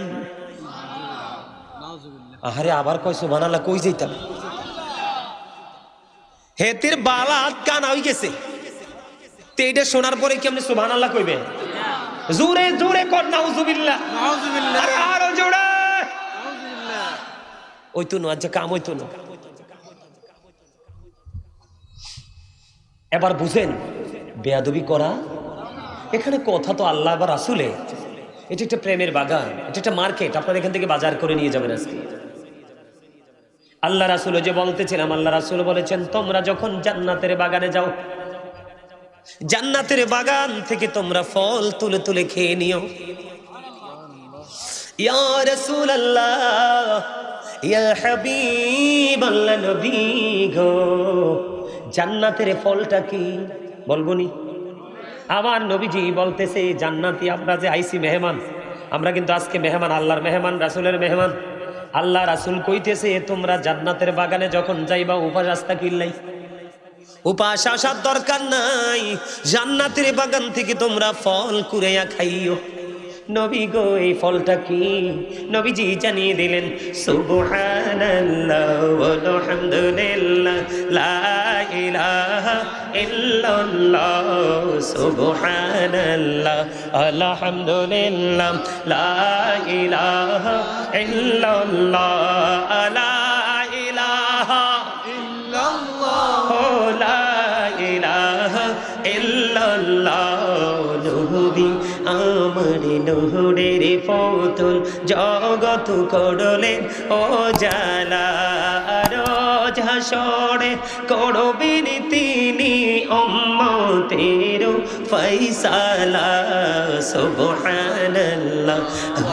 নাউজুবিল্লাহ। আহারে, আবার কয় সুবহানাল্লাহ, কই যাইতাম? হেতির বালাত কানা হই গেছে। এইটা শোনার পরে কি আপনি সুবহানাল্লাহ কইবেন? জোরে জোরে কর নাউজুবিল্লাহ। নাউজুবিল্লাহ। আরে আরো জোরে। নাউজুবিল্লাহ। ওই তো না, আচ্ছা কাম হইতো না। এবার বুঝেন বেয়াদবি করা। এখানে কথা তো আল্লাহ বা রাসূলে। এটা একটা প্রেমের বাগান, এটা একটা মার্কেট। আপনারা এখান থেকে বাজার করে নিয়ে যাবেন আজকে। আল্লাহ রাসূল যে বলতেছিলাম, আল্লাহ রাসূল বলেছেন, তোমরা যখন জান্নাতের বাগানে যাও, জান্নাতের বাগান থেকে তোমরা ফল তুলে তুলে খেয়ে নিও। ইয়া রাসূলুল্লাহ, ইয়া হাবিবাল্লাহ, নবী গো, জান্নাতের ফলটা কি বলবনি? আমার নবীজি বলতেছে, জান্নাতি আমরা যে আইসি মেহমান, আমরা কিন্তু আজকে মেহমান, আল্লাহর মেহমান, রাসূলের মেহমান। আল্লাহ রাসূল কইতেছে, তোমরা জান্নাতের বাগানে যখন যাইবা, উপাস রাস্তা কিল্লাই, উপাস আসার দরকার নাই, জান্নাতের বাগান থেকে তোমরা ফল কুড়াইয়া খাইও। নবী গো এই ফলটা কি? নবীজি জানিয়ে দিলেন সুবহানাল্লাহ ওয়ালহামদুলিল্লাহ লা ইলাহা ইল্লাল্লাহ সুবহানাল্লাহ আলহামদুলিল্লাহ লা ইলাহা ইল্লাল্লাহ লা ইলাহা ইল্লাল্লাহ লা ইলাহা ইল্লাল্লাহ। নবী আমার নূরের পুতুল জগৎ করলেন ও জালা, রোজ হাসরে করবেন তিনি উম্মতের ফয়সালা। সুবহানাল্লাহ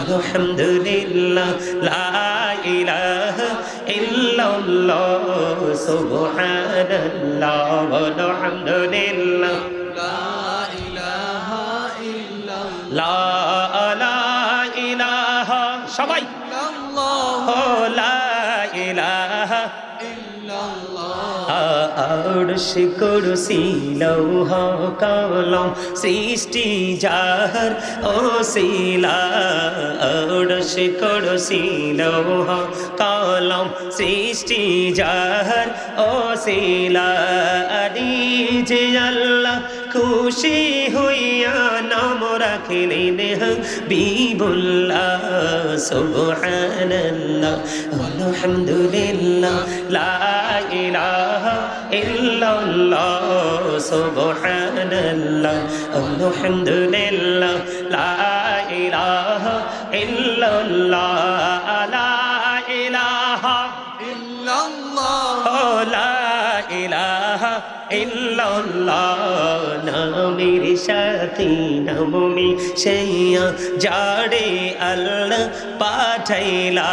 আলহামদুলিল্লাহ লা ইলাহা ইল্লাল্লাহ সুবহানাল্লাহ আলহামদুলিল্লাহ লা ইলাহা সবাই লা ইলাহা আরশ কুরসি লৌহ কলম সৃষ্টি যার ওসিলা। আরশ কুরসি লৌহ কলম সৃষ্টি যার ওসিলা। যে আল্লাহ খুশি হইয়া নাম রাখিলেন হাবিবুল্লাহ। সুবহানাল্লাহ আলহামদুলিল্লাহ লা ইলাহা ইল্লাল্লাহ সুবহানাল্লাহ আলহামদুলিল্লাহ লা ইলাহা ইল্লাল্লাহ লা ইলাহা ইল্লাল্লাহ লা ইলাহা ইল্লাল্লাহ। নামের সাথে নাম মিশাইয়া যারে আল্লাহ পাঠাইলা।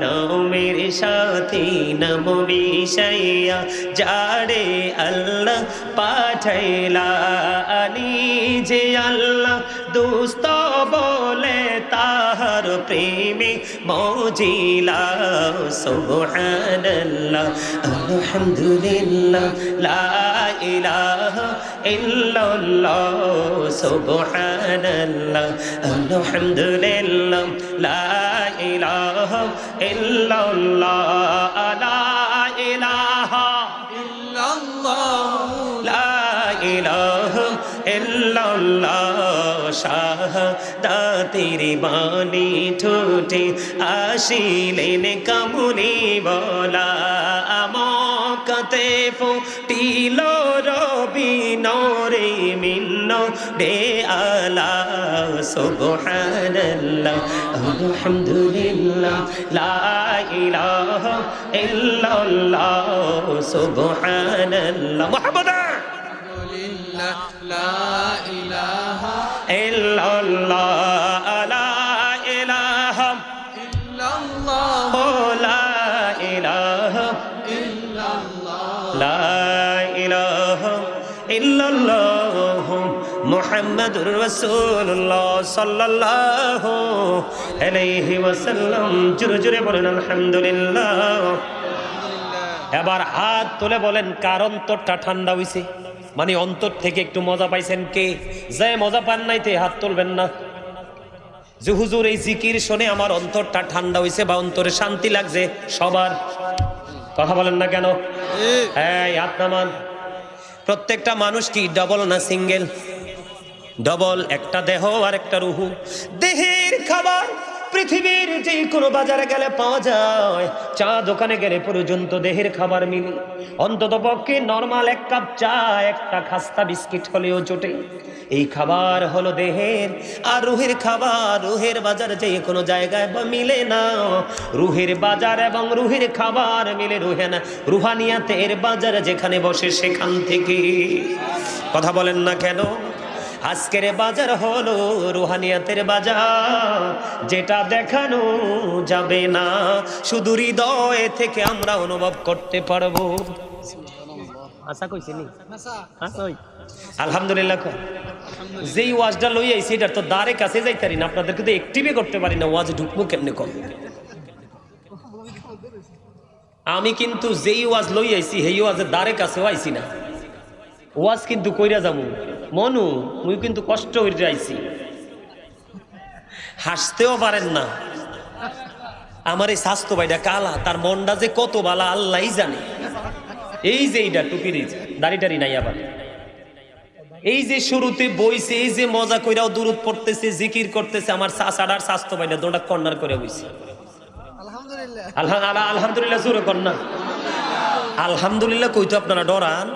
নামের সাথে নাম মিশাইয়া যারে আল্লাহ পাঠাইলা। যে আল্লাহ দোস্ত বলে তাহার প্রেমে মজিলা। সুবহানাল্লাহ আলহামদুলিল্লাহ লা ইলাহা ইল্লাল্লাহ সুবহানাল্লাহ আলহামদুলিল্লাহ লা ইলাহা ইল্লাল্লাহ লা ইলাহা ইল্লাল্লাহ লা ইলাহা ইল্লাল্লাহ। শাহাদাতের বাণী ঠোঁটে আসিলেন কামলি বলা। আমকাতে ফুটিল রবি নরে মিন্ন রে আলা। সুবহানাল্লাহ আলহামদুলিল্লাহ লা ইলাহা ইল্লাল্লাহ সুবহানাল্লাহ মুহাম্মাদ লা ইলাহা ইল্লাল্লাহ লা ইলাহা ইল্লাল্লাহ লা ইলাহা লা ইলাহা ইল্লাল্লাহ মুহাম্মাদুর রাসূলুল্লাহ সাল্লাল্লাহু আলাইহি ওয়াসাল্লাম। জোরে জোরে বলেন আলহামদুলিল্লাহ। এবার হাত তুলে বলেন কার অন্তরটা ঠান্ডা হইছে, মানে অন্তর থেকে একটু মজা পাইছেন কে? যে মজা পান নাই তে হাত তুলবেন না। যে হুজুর এই জিকির শুনে আমার অন্তরটা ঠান্ডা হইছে বা অন্তরে শান্তি লাগছে, সবার কথা বলেন না কেন? হ্যাঁ হাত নামান। প্রত্যেকটা মানুষ কি ডবল না সিঙ্গেল? ডবল, একটা দেহ আর একটা রুহু। দেহের খাবার পৃথিবীর যে কোনো বাজারে গেলে পাওয়া যায়, চা দোকানে গেলে পর্যন্ত দেহের খাবার মিলে। অন্তত পক্ষে নরমাল এক কাপ চা, একটা খাস্তা বিস্কিট হলেও জোটে। এই খাবার হলো দেহের। আর রুহের খাবার রুহের বাজার যে কোনো জায়গায় বা মিলে না। রুহের বাজার এবং রুহের খাবার মিলে রুহানিয়াতের বাজার যেখানে বসে সেখান থেকে। কথা বলেন না কেন? আজকের বাজার হলো রুহানিয়াতের বাজার, যেটা দেখানো যাবে না, শুধু হৃদয় থেকে আমরা অনুভব করতে পারবো। আশা কইছি নি? আলহামদুলিল্লাহ। যেই ওয়াজটা লই আইছি এটা তো দ্বারে কাছে যাইতারি না, আপনাদেরকে তো অ্যাক্টিভে করতে পারি না। ওয়াজ ঢুকবো কেমনে কম? আমি কিন্তু যেই ওয়াজ লই আইছি সেই ওয়াজের দ্বারে কাছেও আইছি না। ওয়াজ কিন্তু কইরা যাবো মনু, মুই কিন্তু কষ্ট হইতে আইছি। হাসতেও পারেন না। আমার এই স্বাস্থ্য ভাইটা কালা, তার মনটা যে কত বালা আল্লাহই জানে। এই যে এইটা টুপির দাড়িটারি নাই, আবার এই যে শুরুতে বইছে, এই যে মজা কইরাও দূরত পড়তেছে, জিকির করতেছে, আমার সাসাডার স্বাস্থ্য ভাইটা দোটা কর্নার করে বইছে। আলহামদুলিল্লাহ, আলহামদুলিল্লাহ জোরে কন্যা আলহামদুলিল্লাহ কইতো আপনারা ডরান।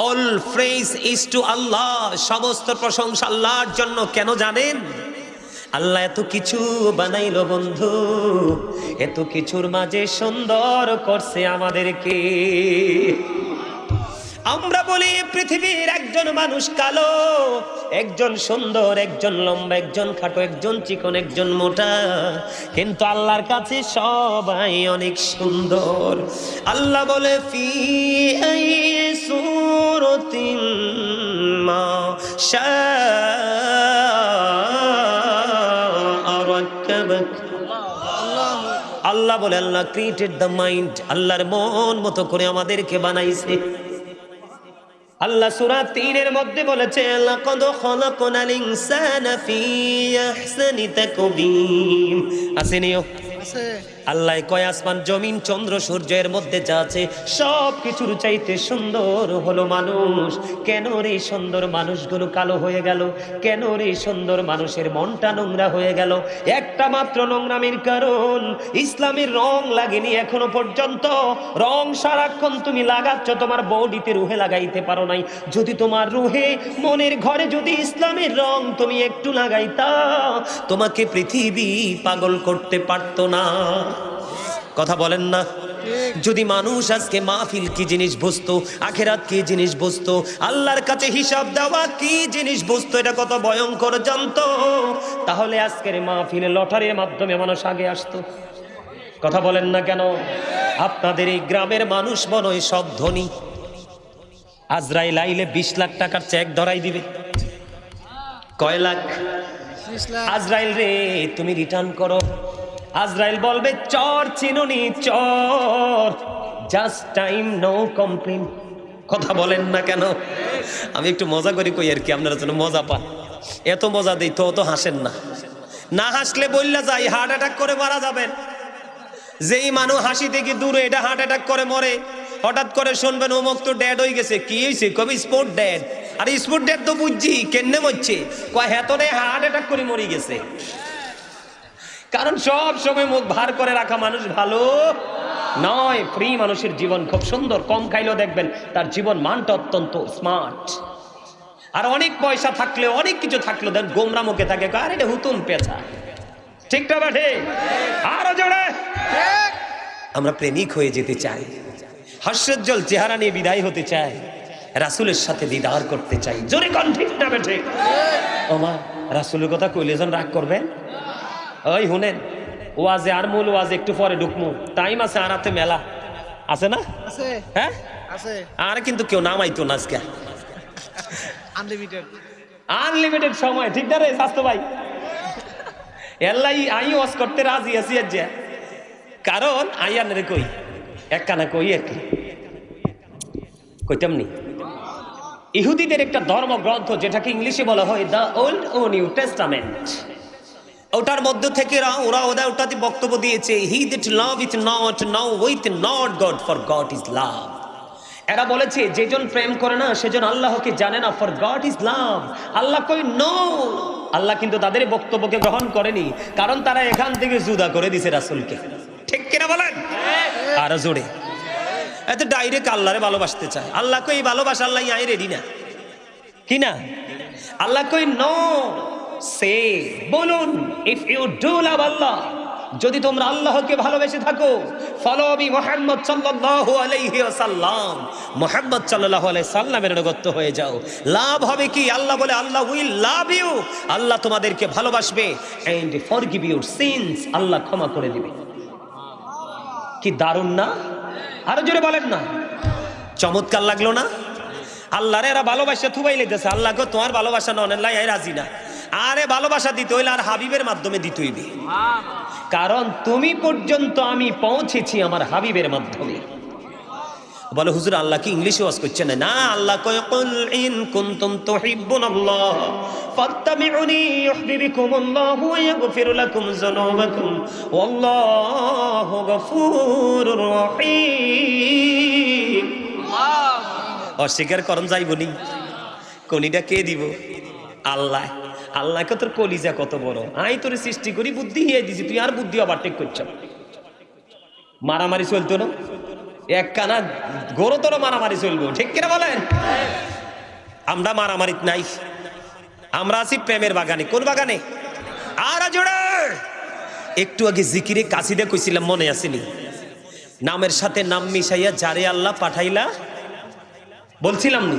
অল প্রেজ ইজ টু আল্লাহ, সমস্ত প্রশংসা আল্লাহর জন্য। কেন জানেন? আল্লাহ এত কিছু বানাইলো বন্ধু, এত কিছুর মাঝে সুন্দর করছে আমাদেরকে। আমরা বলি পৃথিবীর একজন মানুষ কালো, একজন সুন্দর, একজন লম্বা, একজন খাটো, একজন চিকন, একজন মোটা, কিন্তু আল্লাহর কাছে সবাই অনেক সুন্দর। আল্লাহ বলে ফি সূরাতিন মা শাআ রাক্কাবাক। আল্লাহ বলে আল্লাহ ক্রিয়েটেড দ্য মাইন্ড, আল্লাহর মন মতো করে আমাদেরকে বানাইছে। আল্লাহ সূরা 3 এর মধ্যে বলেছে লাকাদ খালাকনাল ইনসানা ফি আহসানি তাকবীম। আসেনিও আছে। আল্লাহ কয় আসমান জমিন চন্দ্র সূর্যের মধ্যে যা আছে সব কিছুর চাইতে সুন্দর হলো মানুষ। কেন রে সুন্দর মানুষগুলো কালো হয়ে গেল? কেন রে সুন্দর মানুষের মনটা নোংরা হয়ে গেল? একটা মাত্র নোংরামির কারণ, ইসলামের রং লাগেনি এখনো পর্যন্ত। রং সারাক্ষণ তুমি লাগাচ্ছ, তোমার বডিতে রুহে লাগাইতে পারো নাই। যদি তোমার রুহে মনের ঘরে যদি ইসলামের রং তুমি একটু লাগাইতা, তোমাকে পৃথিবী পাগল করতে পারতো না। কথা বলেন না? যদি মানুষ আজকে মাহফিল কি জিনিস বুঝতো, আখেরাত কি জিনিস বুঝতো, আল্লাহর কাছে হিসাব দেওয়া কি জিনিস বুঝতো, এটা কত ভয়ঙ্কর জানতো, তাহলে আজকের মাহফিলে লটারির মাধ্যমে মানুষ আগে আসতো। কথা বলেন না কেন? আপনাদের এই গ্রামের মানুষ মনে হয় সব ধনী। আজরাইল আইলে 20 লাখ টাকার চেক ধরাই দিবে। কয় লাখ? আজরাইল রে তুমি রিটার্ন করো। আজরাইল বলবে চর চিনুনি চর, জাস্ট টাইম নো কমপ্লেন। কথা বলেন না কেন? আমি একটু মজা করি কই আর কি, আপনারা যেন মজা পান। এত মজা দেই তো হাসেন না। না হাসলে বললা যাই হার্ট অ্যাটাক করে মারা যাবেন। যেই মানুষ হাসি থেকে দূরে এটা হার্ট অ্যাটাক করে মরে। হঠাৎ করে শুনবেন অমুক তো ড্যাড হয়ে গেছে। কি হয়েছে? কবি স্পোর্ট ড্যাড। আর স্পোর্ট ড্যাড তো বুঝছি কেন্নে মরছে, কয় হেতরে হার্ট অ্যাটাক করে মরে গেছে। কারণ সব সময় মুখ ভার করে রাখা মানুষ ভালো নয়। ফ্রি মানুষের জীবন খুব সুন্দর। কম খাইলেও দেখবেন তার জীবন মানটা অত্যন্ত স্মার্ট। আর অনেক পয়সা থাকলেও, অনেক কিছু থাকলেও দেন গোমরা মুখে থাকে, আর এটা হুতুম পেঁচা। ঠিক না বাঠে? আরো জোরে। আমরা প্রেমিক হয়ে যেতে চাই, হাস্যোজ্জ্বল চেহারা নিয়ে বিদায় হতে চাই, রাসূলের সাথে দিদার করতে চাই। জোরে কোন ঠিক না বেঠে? ওমা রাসূলের কথা কইলে যেন রাগ করবেন। ওই শুনেন, ওয়াজে আর মূল ওয়াজে একটু পরে ঢুকমু, টাইম আছে। আর হাতে মেলা আছে না? আছে। হ্যাঁ আছে। আর কিন্তু কেউ নামাইতো না আজকে। আনলিমিটেড সময়। ঠিক না রে স্বাস্থ্য ভাই? এল্লাই আই ওয়াজ করতে রাজি আছি আজ, কারণ আইয়ান রে কই একখানা কই আর কি কইতাম নি। ইহুদিদের একটা ধর্মগ্রন্থ যেটাকে ইংলিশে বলা হয় দ্য ওল্ড ও নিউ টেস্টামেন্ট, ওটার মধ্য থেকে ওটাতে বক্তব্য দিয়েছে he that love it not now with not God, for God is love. এরা বলেছে যেজন প্রেম করে না সেজন আল্লাহকে জানে না, ফর গড ইজ লাভ। আল্লাহ কই নো। আল্লাহ কিন্তু তাদের বক্তব্যকে গ্রহণ করেনি, কারণ তারা এখান থেকে জুদা করে দিছে রাসূলকে। ঠিক কিনা বলেন? আর জোরে এত ডাইরেক্ট আল্লাহরে ভালোবাসতে চায়। আল্লাহ কই ভালোবাসা আল্লাহ আই রেডি না, কি না? আল্লাহ কই নো। সে বলুন ইফ ইউ ডু লাভ আল্লাহ, যদি তোমরা আল্লাহকে ভালোবেসে থাকো, ফলো মি মুহাম্মদ সাল্লাল্লাহু আলাইহি ওয়াসাল্লাম, মুহাম্মদ সাল্লাল্লাহু আলাইহি সাল্লামের অনুগত হয়ে যাও। লাভ হবে কি? আল্লাহ বলে আল্লাহ উইল লাভ ইউ, আল্লাহ তোমাদেরকে ভালোবাসবে, এন্ড ফরগিভ ইউর সিনস, আল্লাহ ক্ষমা করে দিবে। কি দারুণ না? আরো জোরে বলেন না? চমৎকার লাগলো না? আল্লাহরে এরা ভালোবাসা থুবাই লেগেছে। আল্লাহকে তোমার ভালোবাসা নন, আল্লাহ রাজি না। আরে ভালোবাসা দিতে হইলে আর হাবিবের মাধ্যমে দিতে হইবে। কারণ তুমি পর্যন্ত আমি পৌঁছেছি আমার হাবিবের মাধ্যমে। বলে হুজুর আল্লাহ কি ইংলিশে ওয়াজ করছে না? না, আল্লাহ কয় কুল ইন কুনতুম তুহিব্বুনাল্লাহ ফাত্তাবিউনি ইউহিব্বুকুমুল্লাহু ওয়া ইয়াগফির লাকুম যুনুবাকুম ওয়াল্লাহু গফুরুর রহিম। অস্বীকার করন যাইবনি? কোনিটা কে দিব? আল্লাহ। আল্লাহকে তোর কলিজা কত বড়, আই তোর সৃষ্টি করি বুদ্ধি হিয়ে দিছি, তুই আর বুদ্ধি ওভারটেক করছ। মারামারি চলতো না? এক কানা গরু তোর মারামারি চলবো, ঠিক কিনা বলেন? আমরা মারামারি নাই, আমরা আছি প্রেমের বাগানে। কোন বাগানে? আর জোরে একটু আগে জিকিরে কাসিদা কইছিলাম, মনে আসেনি? নামের সাথে নাম মিশাইয়া যারে আল্লাহ পাঠাইলা বলছিলাম নি?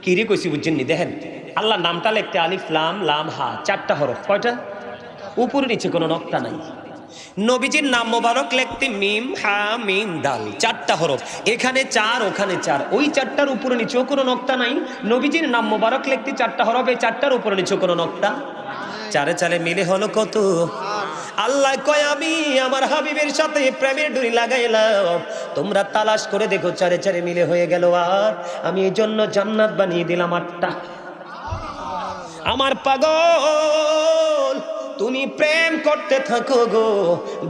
কিরে কইছি বুঝছেন নি? দেখেন আল্লাহ নামটা লিখতে আলিফ লাম লাম হা, 4টা হরফ। কয়টা? উপরে নিচে কোনো নকটা নাই। নবীজির নাম মোবারক লিখতে মিম হা মিম দাল, 4টা হরফ। এখানে 4, ওখানে 4, ওই 4টার উপরে নিচেও কোনো নকটা নাই। নবীজির নাম মোবারক লিখতে 4টা হরফ, এই 4টার উপরে নিচেও কোনো নকটা। 4 4 মিলে হলো কত? আল্লাহ কয় আমি আমার হাবিবের সাথে প্রেমের ডুরি লাগাইলাম, তোমরা তালাশ করে দেখো 4 4 মিলে হয়ে গেল। আর আমি এই জন্য জান্নাত বানিয়ে দিলাম 8টা। আমার পাগল তুমি প্রেম করতে থাকো গো,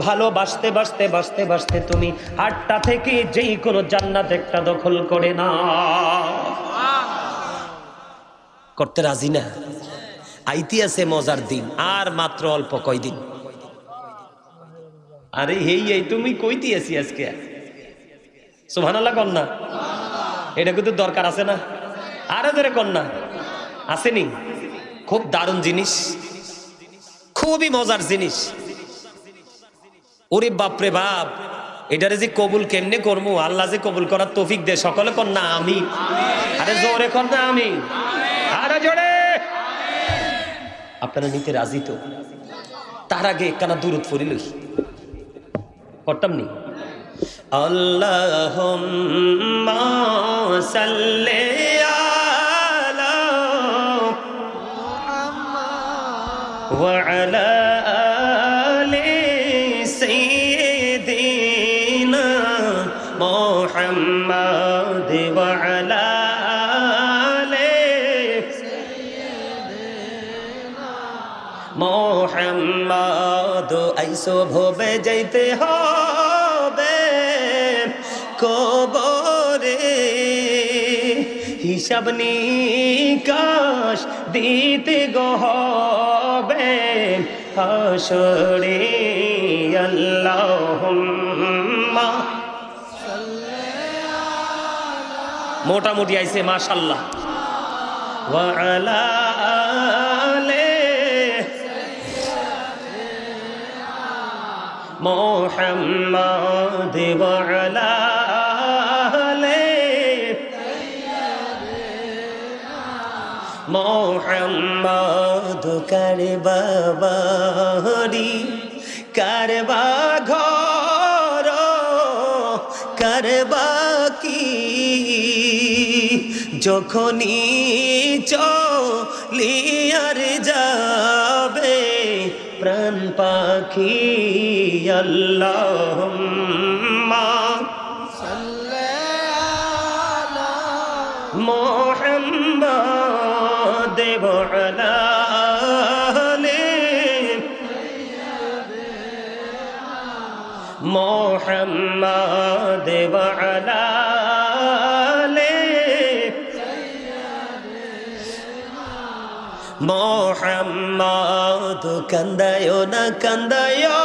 ভালোবাসতে বাসতে বাসতে বাসতে তুমি 8টা থেকে যেই কোনো জান্নাত একটা দখল করে না। করতে রাজি না? আইতি আছে মজার দিন, আর মাত্র অল্প কয়দিন। আরে এই তুমি কইতি আছি আজকে? সুবহানাল্লাহ কন্যা, এটা কিন্তু দরকার আছে না? আরে ধরে কন্যা আসেনি? খুব দারুণ জিনিস, খুবই মজার জিনিস। ওরে বাপরে বাপ, এটারে যে কবুল কেমনে করবো, আল্লাহ যে কবুল করার তৌফিক দে। সকলে কন্যা আমি। আরে জোরে কন্যা আমি, আরে জোরে। আপনারা নিতে রাজি তো? তার আগে কানা দুরূদ পড়িল করতাম নি? আল্লাহুম্মা সাল্লি আলা ওয়া আলা আলি সাইয়্যিদিনা মুহাম্মাদ ওয়া আলা মোহাম্মদ। আইসো ভবে যাইতে হবে কবরে, হিসাব নিকাশ দিতে গো হবে হাসরে। আল্লাহুম্মা মোটামুটি আইছে মাশাআল্লাহ। ওয়া আলা মোহাম্মদ ওয়া আলা আলি মোহাম্মদ। কারবা বাড়ি কারবা ঘর কারবা কি, যখনই চলিয়ার যাবে প্রাণ পাখি। আল্লাহুম্মা সাল্লি আলা মুহাম্মাদ ওয়া আলা আলি মুহাম্মাদ ওয়া আলা আলি মুহাম্মদ। কান্দায়ো না কান্দায়ো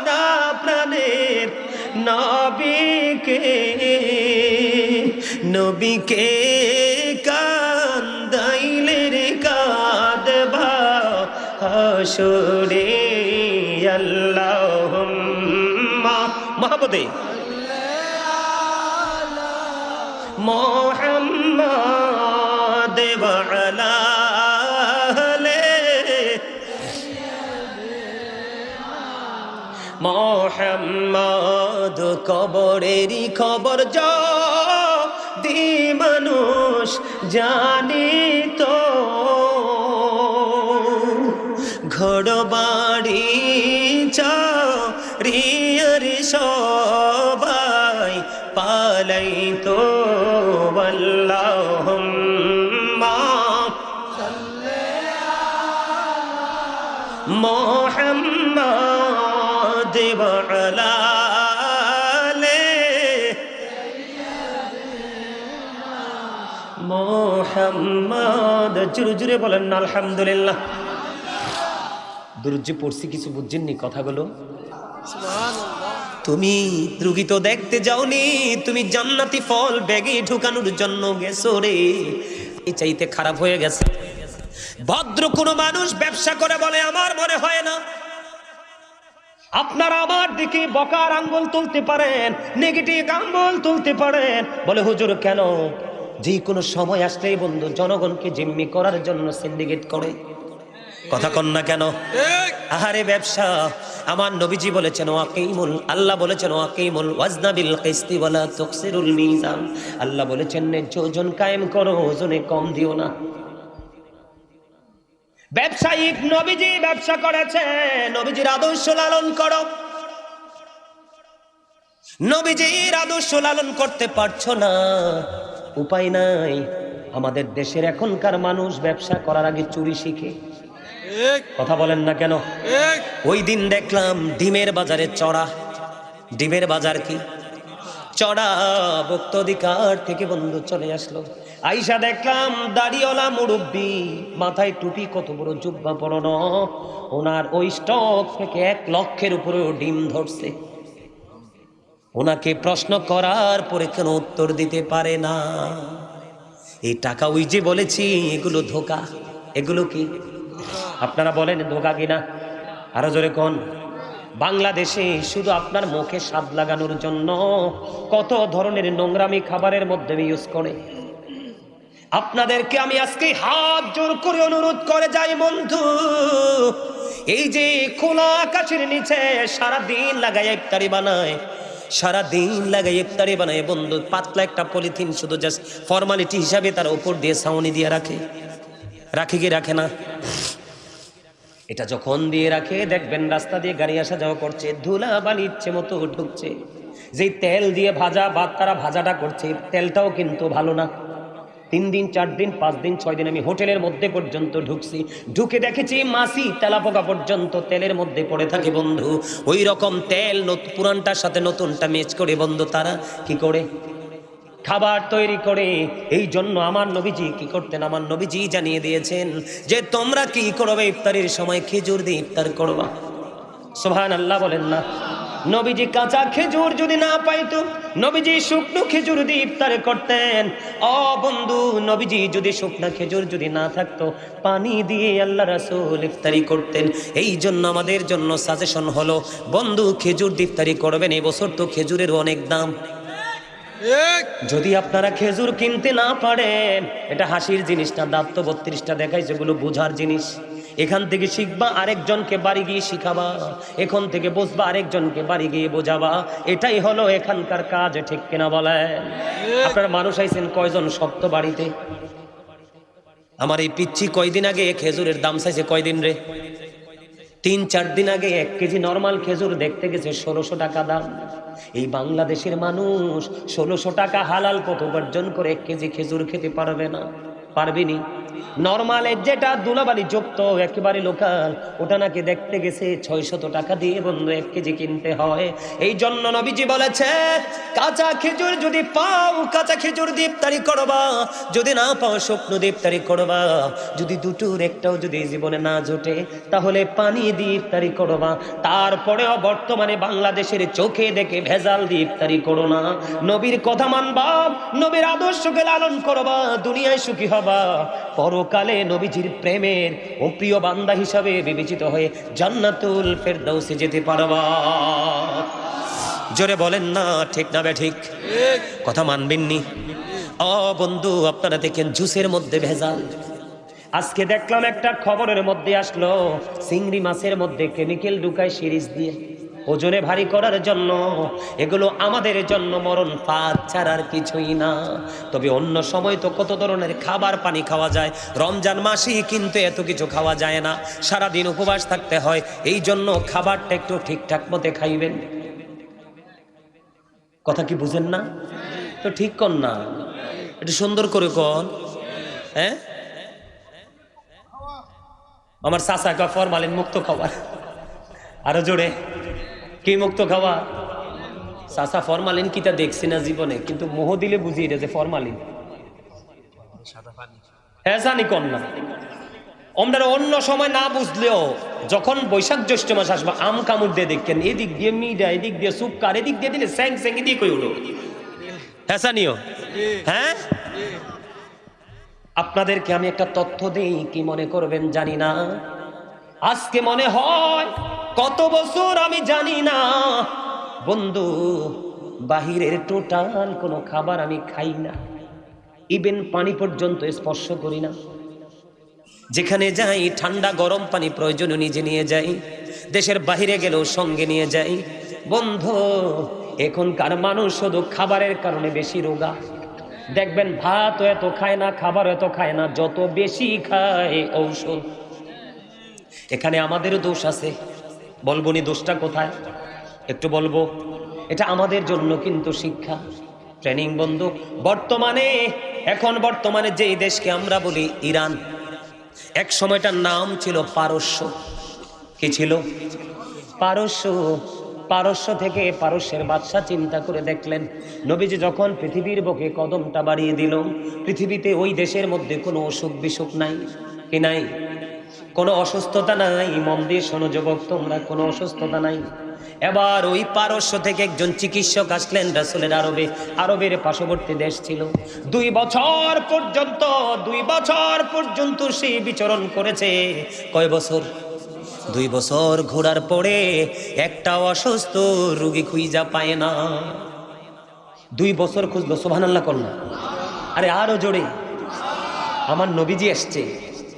না প্রাণের নবীকে, নবীকে কান্দাইলে রে কাঁদবা হাসরে। আল্লাহুম্মা মহব্বতে মুহাম্মাদ ওয়া আলা মোহাম্মদ। কবরেরই খবর যদি মানুষ জানিত, ঘর বাড়ি চা প্রিয়র সবাই পালাই তো আল্লাহুম্মা মুহাম্মাদ ওয়া আলা আলি মুহাম্মাদ। জোরে জোরে বলেন না আলহামদুলিল্লাহ। দুরুদ পড়ছি, কিছু বুঝছেননি কথাগুলো? সুবহানাল্লাহ। তুমি রুগী তো দেখতে যাওনি, তুমি জান্নাতি ফল ব্যাগে ঢুকানোর জন্য গেছো রে। এই চাইতে খারাপ হয়ে গেছে। ভদ্র কোন মানুষ ব্যবসা করে বলে আমার মনে হয় না। আপনারা আমার দিকে বকার আঙ্গুল তুলতে পারেন, নেগেটিভ আঙ্গুল তুলতে পারেন, বলে হুজুর কেন? যে কোনো সময় আসলেই বন্ধু জনগণকে জিম্মি করার জন্য সিন্ডিকেট করে। কথা কন না কেন? আহারে ব্যবসা। আমার নবীজি বলেছেন ওয়াকিমুল, আল্লাহ বলেছেন ওয়াকিমুল ওয়াজনা বিল কিসতি ওয়ালা তুকসিরুল মিজান। আল্লাহ বলেছেন ন্যায্য ওজন কায়েম করো, ওজনে কম দিও না। ব্যবসায়িক নবীজি ব্যবসা করেছে, নবীজির আদর্শ লালন করো। নবীজির আদর্শ লালন করতে পারছো না, উপায় নাই। আমাদের দেশের এখনকার মানুষ ব্যবসা করার আগে চুরি শিখে। কথা বলেন না কেন? ওই দিন দেখলাম ডিমের বাজারে চড়া। ডিমের বাজার কি চড়া, ভোক্তা অধিকার থেকে বন্ধু চলে আসলো। আইসা দেখলাম দাড়িওয়ালা মুরব্বী, মাথায় টুপি, কত বড় জুব্বা পরানো, ওনার ওই স্টক থেকে 1 লক্ষের উপরেও ডিম ধরছে। ওনাকে প্রশ্ন করার পরে কেন উত্তর দিতে পারে না? এই টাকা ওই যে বলেছি এগুলো ধোঁকা। এগুলো কি আপনারা বলেন ধোঁকা কিনা? আরো জোরে কোন। বাংলাদেশে শুধু আপনার মুখে স্বাদ লাগানোর জন্য কত ধরনের নোংরামি খাবারের মধ্যে ইউজ করে। আপনাদেরকে আমি আজকে হাত জোর করে অনুরোধ করে যাই বন্ধু, এই যে খোলা আকাশের নিচে সারাদিন লাগায় ইফতারি বানায়, সারাদিন লাগাই ইফতারি বানায় বন্ধু, পাতলা একটা পলিথিন শুধু জাস্ট ফর্মালিটি হিসাবে তার উপর দিয়ে ছাউনি দিয়ে রাখে। রাখে কি রাখে না? এটা যখন দিয়ে রাখে দেখবেন রাস্তা দিয়ে গাড়ি আসা যাওয়া করছে, ধুলা বালি ইচ্ছে মতো ঢুকছে। যেই তেল দিয়ে ভাজা ভাত তারা ভাজাটা করছে, তেলটাও কিন্তু ভালো না। 3 দিন 4 দিন 5 দিন 6 দিন আমি হোটেলের মধ্যে পর্যন্ত ঢুকছি, ঢুকে দেখেছি মাছি তেলাপোকা পর্যন্ত তেলের মধ্যে পড়ে থাকে বন্ধু। ওই রকম তেল পুরানটার সাথে নতুনটা মিক্স করে বন্ধু তারা কি করে খাবার তৈরি করে। এই জন্য আমার নবীজি কি করতেন? আমার নবীজি জানিয়ে দিয়েছেন যে তোমরা কি করবে, ইফতারের সময় খেজুর দিয়ে ইফতার করবা। সুবহানাল্লাহ বলেন না। নবীজি কাঁচা খেজুর যদি না পাইতো, নবীজি শুকনো খেজুর দিয়ে ইফতার করতেন। ও বন্ধু, নবীজি যদি শুকনো খেজুর যদি না থাকতো, পানি দিয়ে আল্লাহ রাসূল ইফতারি করতেন। এই জন্য আমাদের জন্য সাজেশন হলো বন্ধু, খেজুর দিয়ে ইফতারি করবেন। এই বছর তো খেজুরের অনেক দাম। যদি আপনারা খেজুর কিনতে না পারেন, এটা হাসির জিনিস না, দাঁত তো 32টা দেখাই, যেগুলো বোঝার জিনিস। এখান থেকে শিখবা, আরেকজনকে বাড়ি গিয়ে শিখাবা। এখন থেকে বুঝবা, আরেকজনকে বাড়ি গিয়ে বোঝাবা। এটাই হলো এখানকার কাজ, ঠিক কিনা বলেন? আপনারা মানুষ আইছেন কয়জন শক্ত বাড়িতে? আমার এই পিচ্ছি কয়দিন আগে খেজুরের দাম চাইছে কয়দিন রে? 3-4 দিন আগে 1 কেজি নরমাল খেজুর দেখতে গেছে 1600 টাকা দাম। এই বাংলাদেশের মানুষ 1600 টাকা হালাল কত উপার্জন করে 1 কেজি খেজুর খেতে পারবে না? পারবেনি। নরমালের যেটা দুলাবালি যুক্ত একেবারে লোকাল, ওটা নাকি দেখতে গেছে 600 টাকা দিয়ে বন্ধু 1 কেজি কিনতে হয়। এই জন্য নবীজি বলেছে কাঁচা খেজুর যদি পাও কাঁচা খেজুর দিয়ে ইফতারি করবা, যদি না পাও শুকনো দিয়ে ইফতারি করবা। যদি দুটোর একটাও যদি জীবনে না জোটে, তাহলে পানি দিয়ে ইফতারি করবা। তারপরেও বর্তমানে বাংলাদেশের চোখে দেখে ভেজাল দিয়ে ইফতারি করো না। নবীর কথা মানবা, নবীর আদর্শকে লালন করবা, দুনিয়ায় সুখী হবা, পরকালে নবীজির প্রেমের ও প্রিয় বান্দা হিসাবে বিবেচিত হয়ে জান্নাতুল ফেরদাউসে যেতে পারবা। জোরে বলেন না ঠিক না ঠিক? কথা মানবেননি? ও বন্ধু, আপনারা দেখেন জুসের মধ্যে ভেজাল। আজকে দেখলাম একটা খবরের মধ্যে আসলো, চিংড়ি মাছের মধ্যে কেমিক্যাল ঢুকায় সিরিজ দিয়ে। ওজনে ভারী করার জন্য। এগুলো আমাদের জন্য মরণ ফাঁদ ছাড়ার কিছুই না। তবে অন্য সময় তো কত ধরনের খাবার পানি খাওয়া যায়, রমজান মাসেই কিন্তু এত কিছু খাওয়া যায় না, সারাদিন উপবাস থাকতে হয়। এই জন্য খাবারটা একটু ঠিকঠাক মতে খাইবেন। কথা কি বুঝেন না? তো ঠিক কর না, একটু সুন্দর করে কর। হ্যাঁ, আমার চাচা কা ফরমালিন মুক্ত খাবার। আরো জোরে, কি মুক্ত খাওয়া? চাচা ফরমালিন কিটা দেখছি না জীবনে, কিন্তু মোহ দিলে বুঝিয়ে যে ফরমালিন। হ্যাঁ জানি কন না, আমরা অন্য সময় না বুঝলেও যখন বৈশাখ জ্যৈষ্ঠ মাস আসবে আম কামড় দিয়ে দেখেন, এদিক দিয়ে মিডা, এদিক দিয়ে সুপকার, এদিক দিয়ে দিলে স্যাং স্যাং দিয়ে কই উঠো। হ্যাঁ জানিও। হ্যাঁ, আপনাদেরকে আমি একটা তথ্য দেই, কি মনে করবেন জানি না। আজকে মনে হয় কত বছর আমি জানি না বন্ধু, বাহিরের টোটাল কোনো খাবার আমি খাই না, ইভেন পানি পর্যন্ত স্পর্শ করি না। যেখানে যাই ঠান্ডা গরম পানি প্রয়োজনীয় নিজে নিয়ে যাই, দেশের বাহিরে গেলেও সঙ্গে নিয়ে যাই। বন্ধু, এখনকার মানুষ শুধু খাবারের কারণে বেশি রোগা। দেখবেন ভাত এত খায় না, খাবার এত খায় না, যত বেশি খায় ঔষধ। এখানে আমাদেরও দোষ আছে, বলবো নি দোষটা কোথায়? একটু বলবো। এটা আমাদের জন্য কিন্তু শিক্ষা, ট্রেনিং বন্ধু। বর্তমানে যেই দেশকে আমরা বলি ইরান, এক সময়টার নাম ছিল পারস্য। কি ছিল? পারস্য। পারস্য থেকে পারস্যের বাদশা চিন্তা করে দেখলেন, নবীজি যখন পৃথিবীর বুকে কদমটা বাড়িয়ে দিল, পৃথিবীতে ওই দেশের মধ্যে কোনো অসুখ বিসুখ নাই, কি নাই? কোনো অসুস্থতা নাই। মন দিয়ে শোনো যুবক তোমরা, কোনো অসুস্থতা নাই। এবার ওই পারস্য থেকে একজন চিকিৎসক আসলেন রাসূলের আরবের পার্শ্ববর্তী দেশ ছিল। 2 বছর পর্যন্ত সে বিচরণ করেছে। কয় বছর? 2 বছর ঘোরার পরে একটা অসুস্থ রোগী খুঁজা পায় না। 2 বছর খুঁজলো, সুবহানাল্লাহ করল। আরে আরো জোরে, আমার নবীজি আসছে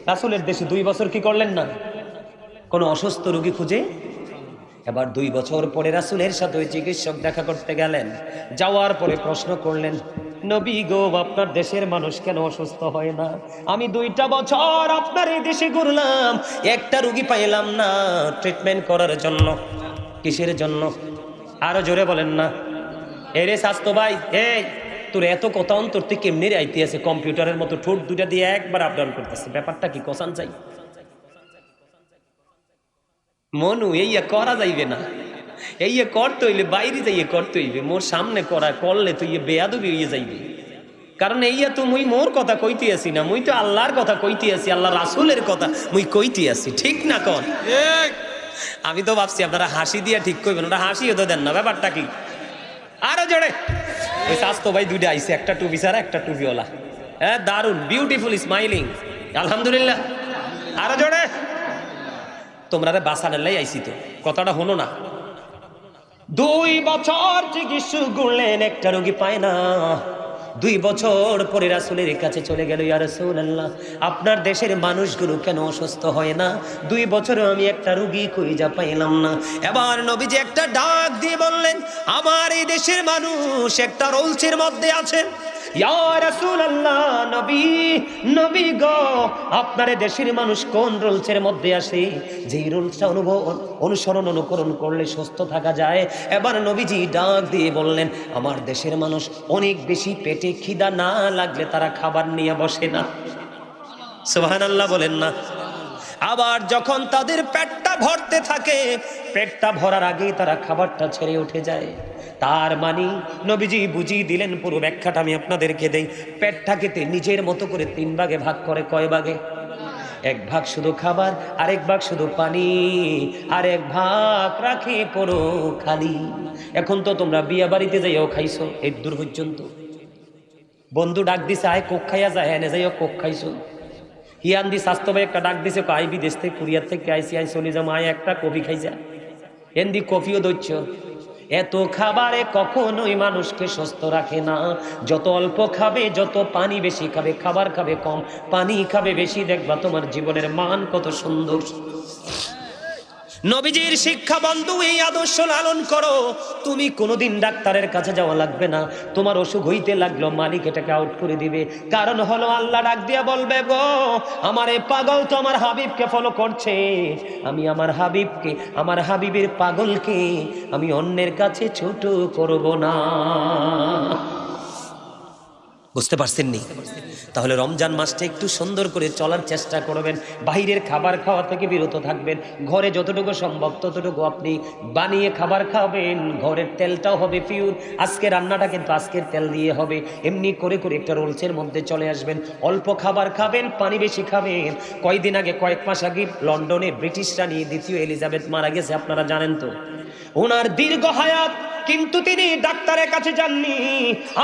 রাসূলের দেশে, 2 বছর কি করলেন না? কোনো অসুস্থ রোগী খুঁজে। এবার 2 বছর পরে রাসূলের সাথে ওই চিকিৎসক দেখা করতে গেলেন। যাওয়ার পরে প্রশ্ন করলেন, নবী গো, আপনার দেশের মানুষ কেন অসুস্থ হয় না? আমি 2টা বছর আপনার এই দেশে ঘুরলাম, একটা রোগী পাইলাম না ট্রিটমেন্ট করার জন্য। কিসের জন্য? আরো জোরে বলেন না। এরে স্বাস্থ্য ভাই, এই তোর এত কথা অন্তর থেকে কেমনি আইতে আছে? কম্পিউটারের মতো ঠোঁট 2টা দিয়ে একবার আপ ডাউন করতেছে, ব্যাপারটা কি? কসান চাই মনু, এইয়া করা যাইবে না। এইয়া করতে হইলে বাইরে যাইয়ে করতে হইবে, মোর সামনে করলে তুই বেয়াদবি হইয়া যাইবে। কারণ এইয়া তো মুই মোর কথা কইতে আসি না, মুই তো আল্লাহর কথা কইতে আসি, আল্লাহ রাসূলের কথা মুই কইতে আসি, ঠিক না? কন আমি তো ভাবছি আপনারা হাসি দিয়া ঠিক কইবেন, ওটা হাসিও তো দেন না, ব্যাপারটা কি? আরো জোরে। ওই স্বাস্থ্য ভাই 2টা আইছে, একটা টুপি ছাড়া, একটা টুপিওয়ালা। হ্যাঁ, দারুন, বিউটিফুল স্মাইলিং, আলহামদুলিল্লাহ। আরো জোরে। তোমরা বাঁচানোর লাই আইসি তো, কথাটা হলো না। 2 বছর চিকিৎসা করলেন, একটা রোগী পায় না। 2 বছর পরে রাসূলের কাছে চলে গেল, ইয়া রাসূলুল্লাহ, আপনার দেশের মানুষগুলো কেন অসুস্থ হয় না? 2 বছরে আমি একটা রোগী খুঁজে পাইলাম না। এবার নবীজি একটা ডাক দিয়ে বললেন, আমার এই দেশের মানুষ একটা রোলসের মধ্যে আছে। ইয়া রাসূলুল্লাহ, নবী গো, আপনার দেশের মানুষ কোন রুলসের মধ্যে আসে, যেই রুলসটা অনুকরণ করলে সুস্থ থাকা যায়? এবার নবীজি ডাক দিয়ে বললেন, আমার দেশের মানুষ অনেক বেশি পেটে খিদা না লাগলে তারা খাবার নিয়ে বসে না। সুবহানাল্লাহ বলেন না। আবার যখন তাদের পেটটা ভরতে থাকে, পেটটা ভরার আগেই তারা খাবারটা ছেড়ে উঠে যায়। তার মানে নবীজি বুঝিয়ে দিলেন, পুরো ব্যাখ্যাটা আমি আপনাদেরকে দেই। পেটটাকে নিজের মতো করে 3 ভাগে ভাগ করে। কয় ভাগে? 1 ভাগ শুধু খাবার, আরেক ভাগ শুধু পানি, আরেক ভাগ রাখে পুরো খালি। এখন তো তোমরা বিয়া বাড়িতে যাইও খাইছো এই দূর পর্যন্ত, বন্ধু ডাক দিছে আয় কোক খাইয়া যায়, এনে যাইও কোক খাইছো। হিয়ান দি স্বাস্থ্য ভাই একটা ডাক দিছে, আই বিদেশ থেকে কুরিয়ার থেকে আইসি, আই চলে যাবো, আয় একটা কফি খাইছা। এন্দি কফিও দইছ। এত খাবারে কখনোই মানুষকে সুস্থ রাখে না। যত অল্প খাবে, যত পানি বেশি খাবে, খাবার খাবে কম, পানি খাবে বেশি, দেখবা তোমার জীবনের মান কত সুন্দর। নবীজির শিক্ষা বন্ধু, এই আদর্শ লালন করো। তুমি কোনোদিন ডাক্তারের কাছে যাওয়া লাগবে না। তোমার অসুখ হইতে লাগলো, মালিক এটাকে আউট করে দিবে। কারণ হলো আল্লাহ ডাক দিয়া বলবে, গো আমার এই পাগল তো আমার হাবিবকে ফলো করছে, আমি আমার হাবিবকে, আমার হাবিবের পাগলকে আমি অন্যের কাছে ছোট করব না। বুঝতে পারছেন নি? তাহলে রমজান মাসটা একটু সুন্দর করে চলার চেষ্টা করবেন। বাইরের খাবার খাওয়া থেকে বিরত থাকবেন। ঘরে যতটুকু সম্ভব ততটুকু আপনি বানিয়ে খাবার খাবেন। ঘরের তেলটাও হবে পিওর। আজকে রান্নাটা কিন্তু আজকের তেল দিয়ে হবে। এমনি করে করে একটা রোলসের মধ্যে চলে আসবেন। অল্প খাবার খাবেন, পানি বেশি খাবেন। কয়েক মাস আগে লন্ডনে ব্রিটিশ রানী দ্বিতীয় এলিজাবেথ মারা গেছে, আপনারা জানেন তো। ওনার দীর্ঘ হায়াত, কিন্তু তিনি ডাক্তারের কাছে যাননি।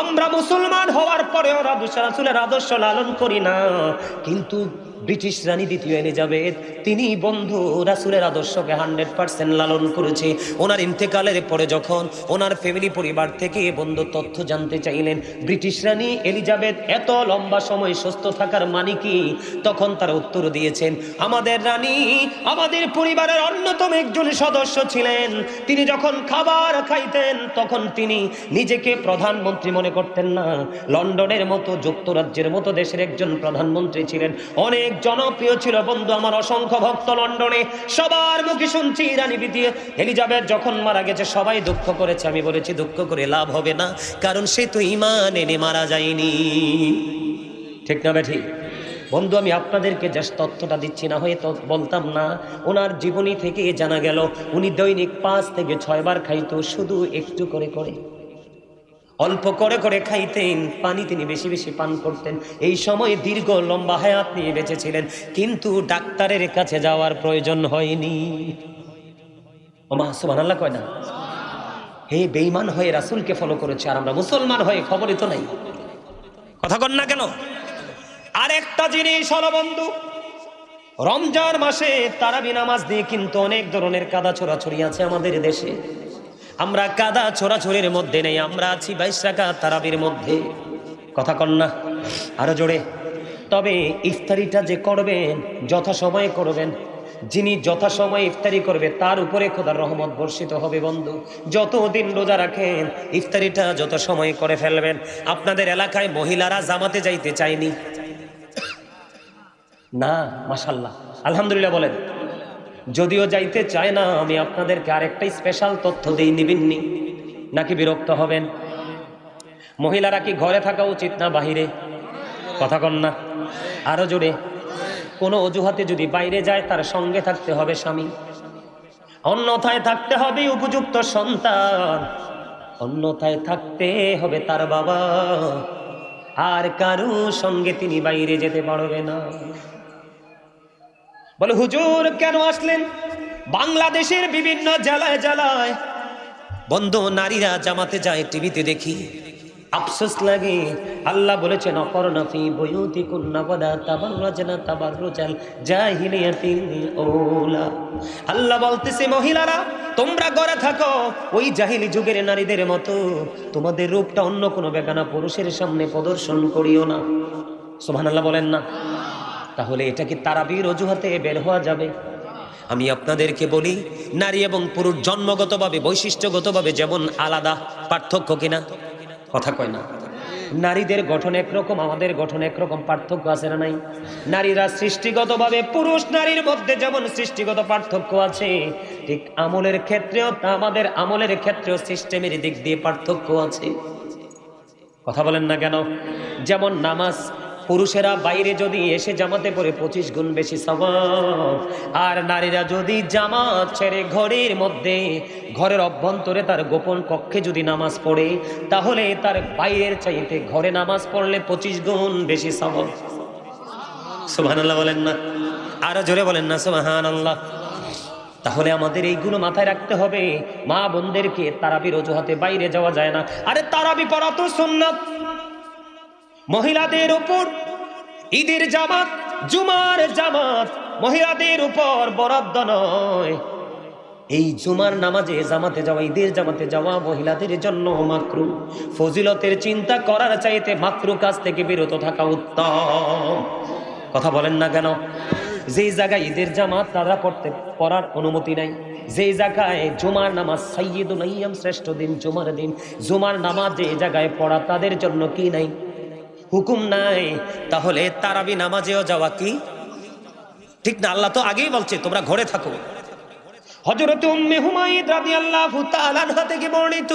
আমরা মুসলমান হওয়ার পরেও রাসূলের আদর্শ লালন করি না, কিন্তু ব্রিটিশ রানী দ্বিতীয় এলিজাবেথ তিনি বন্ধু রাসূলের আদর্শকে 100% লালন করেছে। ওনার ইন্তেকালের পরে যখন ওনার ফ্যামিলি পরিবার থেকে বন্ধু তথ্য জানতে চাইলেন ব্রিটিশ রানী এলিজাবেথ এত লম্বা সময় সুস্থ থাকার মানে কি, তখন তারা উত্তর দিয়েছেন, আমাদের রানী আমাদের পরিবারের অন্যতম একজন সদস্য ছিলেন। তিনি যখন খাবার খাইতেন তখন তিনি নিজেকে প্রধানমন্ত্রী মনে করতেন না। লন্ডনের মতো, যুক্তরাজ্যের মতো দেশের একজন প্রধানমন্ত্রী ছিলেন, অনেক জনপ্রিয় ছিল বন্ধু। আমার অসংখ্য ভক্ত লন্ডনে, সবার মুখে শুনছি রানী দ্বিতীয় এলিজাবেথ যখন মারা গেছে সবাই দুঃখ করেছে। আমি বলেছি দুঃখ করে লাভ হবে না, কারণ সে তো ঈমান এনে মারা যায়নি। ঠিক না বেঠি বন্ধু? আমি আপনাদেরকে জাস্ট তথ্যটা দিচ্ছি, না হয়ে তো বলতাম না। ওনার জীবনী থেকে জানা গেল উনি দৈনিক 5 থেকে 6 বার খাইতো, শুধু একটু করে করে, অল্প করে করে খাইতেন। পানি তিনি বেশি বেশি পান করতেন। এই সময় দীর্ঘ লম্বা হায়াত নিয়ে বেঁচেছিলেন, কিন্তু ডাক্তারের কাছে যাওয়ার প্রয়োজন হয়নি। ওমা সুবহানাল্লাহ কয় না? হে বেঈমান হয়ে রাসূলকে ফলো করেছে, আর আমরা মুসলমান হয়ে খবরই তো নাই। কথা কন না কেন? আর একটা জিনিস হলো বন্ধু, রমজান মাসে তারাবি নামাজ দিয়ে কিন্তু অনেক ধরনের কাদা ছোড়াছড়ি আছে আমাদের দেশে। আমরা কাদা ছোড়াছড়ির মধ্যে নেই, আমরা আছি 22 রাকাত তারাবির মধ্যে। কথা কন না? আরো জোরে। তবে ইফতারিটা যে করবেন যথাসময়ে করবেন। যিনি যথাসময়ে ইফতারি করবে তার উপরে খোদার রহমত বর্ষিত হবে বন্ধু। যতদিন রোজা রাখেন ইফতারিটা যত সময় করে ফেলবেন। আপনাদের এলাকায় মহিলারা জামাতে যাইতে চায়নি না? মাশাআল্লাহ, আলহামদুলিল্লাহ বলেন। যদিও যাইতে চায় না, আমি আপনাদেরকে আরেকটা স্পেশাল তথ্য দিই, নিবিননি নাকি বিরক্ত হবেন? মহিলারা কি ঘরে থাকা উচিত না বাহিরে? কথা কন না? আরো জোরে। কোনো অজুহাতে যদি বাইরে যায় তার সঙ্গে থাকতে হবে স্বামী, অন্যথায় থাকতে হবে উপযুক্ত সন্তান, অন্যথায় থাকতে হবে তার বাবা। আর কারো সঙ্গে তিনি বাইরে যেতে পারবে না। বলে হুজুর কেন আসলেন? বাংলাদেশের বিভিন্ন জেলায় জেলায় বন্ধু নারীরা জামাতে যায়, টিভিতে দেখি, আফসোস লাগে। আল্লাহ বলেছেন অকরনা ফি বুয়ুতিকুন্না ওয়ালা তাবাররাজনা তাবাররুজাল জাহিলিয়াতিল উলা। আল্লাহ বলতেছে মহিলারা তোমরা ঘরে থাকো ওই জাহিলি যুগের নারীদের মতো, তোমাদের রূপটা অন্য কোনো বেগানা পুরুষের সামনে প্রদর্শন করিও না। সুবহানাল্লাহ বলেন না? তাহলে এটা কি তারাবির অজুহাতে বের হওয়া যাবে? আমি আপনাদেরকে বলি, নারী এবং পুরুষ জন্মগতভাবে বৈশিষ্ট্যগতভাবে যেমন আলাদা, পার্থক্য কিনা? কথা কয় না? নারীদের গঠন একরকম, আমাদের গঠন একরকম, পার্থক্য আছে না নাই? নারীরা সৃষ্টিগতভাবে, পুরুষ নারীর মধ্যে যেমন সৃষ্টিগত পার্থক্য আছে, ঠিক আমলের ক্ষেত্রেও, আমাদের আমলের ক্ষেত্রেও সিস্টেমের দিক দিয়ে পার্থক্য আছে। কথা বলেন না কেন? যেমন নামাজ, পুরুষেরা বাইরে যদি এসে জামাতে পড়ে 25 গুণ বেশি সওয়াব, আর নারীরা যদি জামাত ছেড়ে ঘরের মধ্যে, ঘরের অভ্যন্তরে তার গোপন কক্ষে যদি নামাজ পড়ে, তাহলে তার বাইরের চাইতে ঘরে নামাজ পড়লে 25 গুণ বেশি সওয়াব। সুবহানাল্লাহ বলেন না? আরো জোরে বলেন না সুবহানাল্লাহ? তাহলে আমাদের এইগুলো মাথায় রাখতে হবে। মা বোনদেরকে তারাবির অজুহাতে বাইরে যাওয়া যায় না। আরে তারাবি পড়া তো সুন্নাত। মহিলাদের উপর ঈদের জামাত, জুমার জামাত মহিলাদের উপর বরাদ্দ নয়। এই জুমার নামাজে জামাতে যাওয়া, ঈদের জামাতে যাওয়া মহিলাদের জন্য মাকরু। ফজিলতের চিন্তা করার চাইতে মাকরু কাজ থেকে বিরত থাকা উত্তম। কথা বলেন না কেন? যেই জায়গায় ঈদের জামাত তারা পড়ার অনুমতি নাই, যেই জায়গায় জুমার নামাজ সাইয়্যিদুল আইয়াম শ্রেষ্ঠ দিন জুমার দিন, জুমার নামাজ যে জায়গায় পড়া তাদের জন্য কি নাই, হুকুম নাই, তাহলে তারাবি নামাজেও যাওয়া কি ঠিক না? আল্লাহ তো আগেই বলছে তোমরা ঘরে থাকো। হযরত উম্মে হুমায়রা রাদিয়াল্লাহু তাআলা আনহা থেকে বর্ণিত,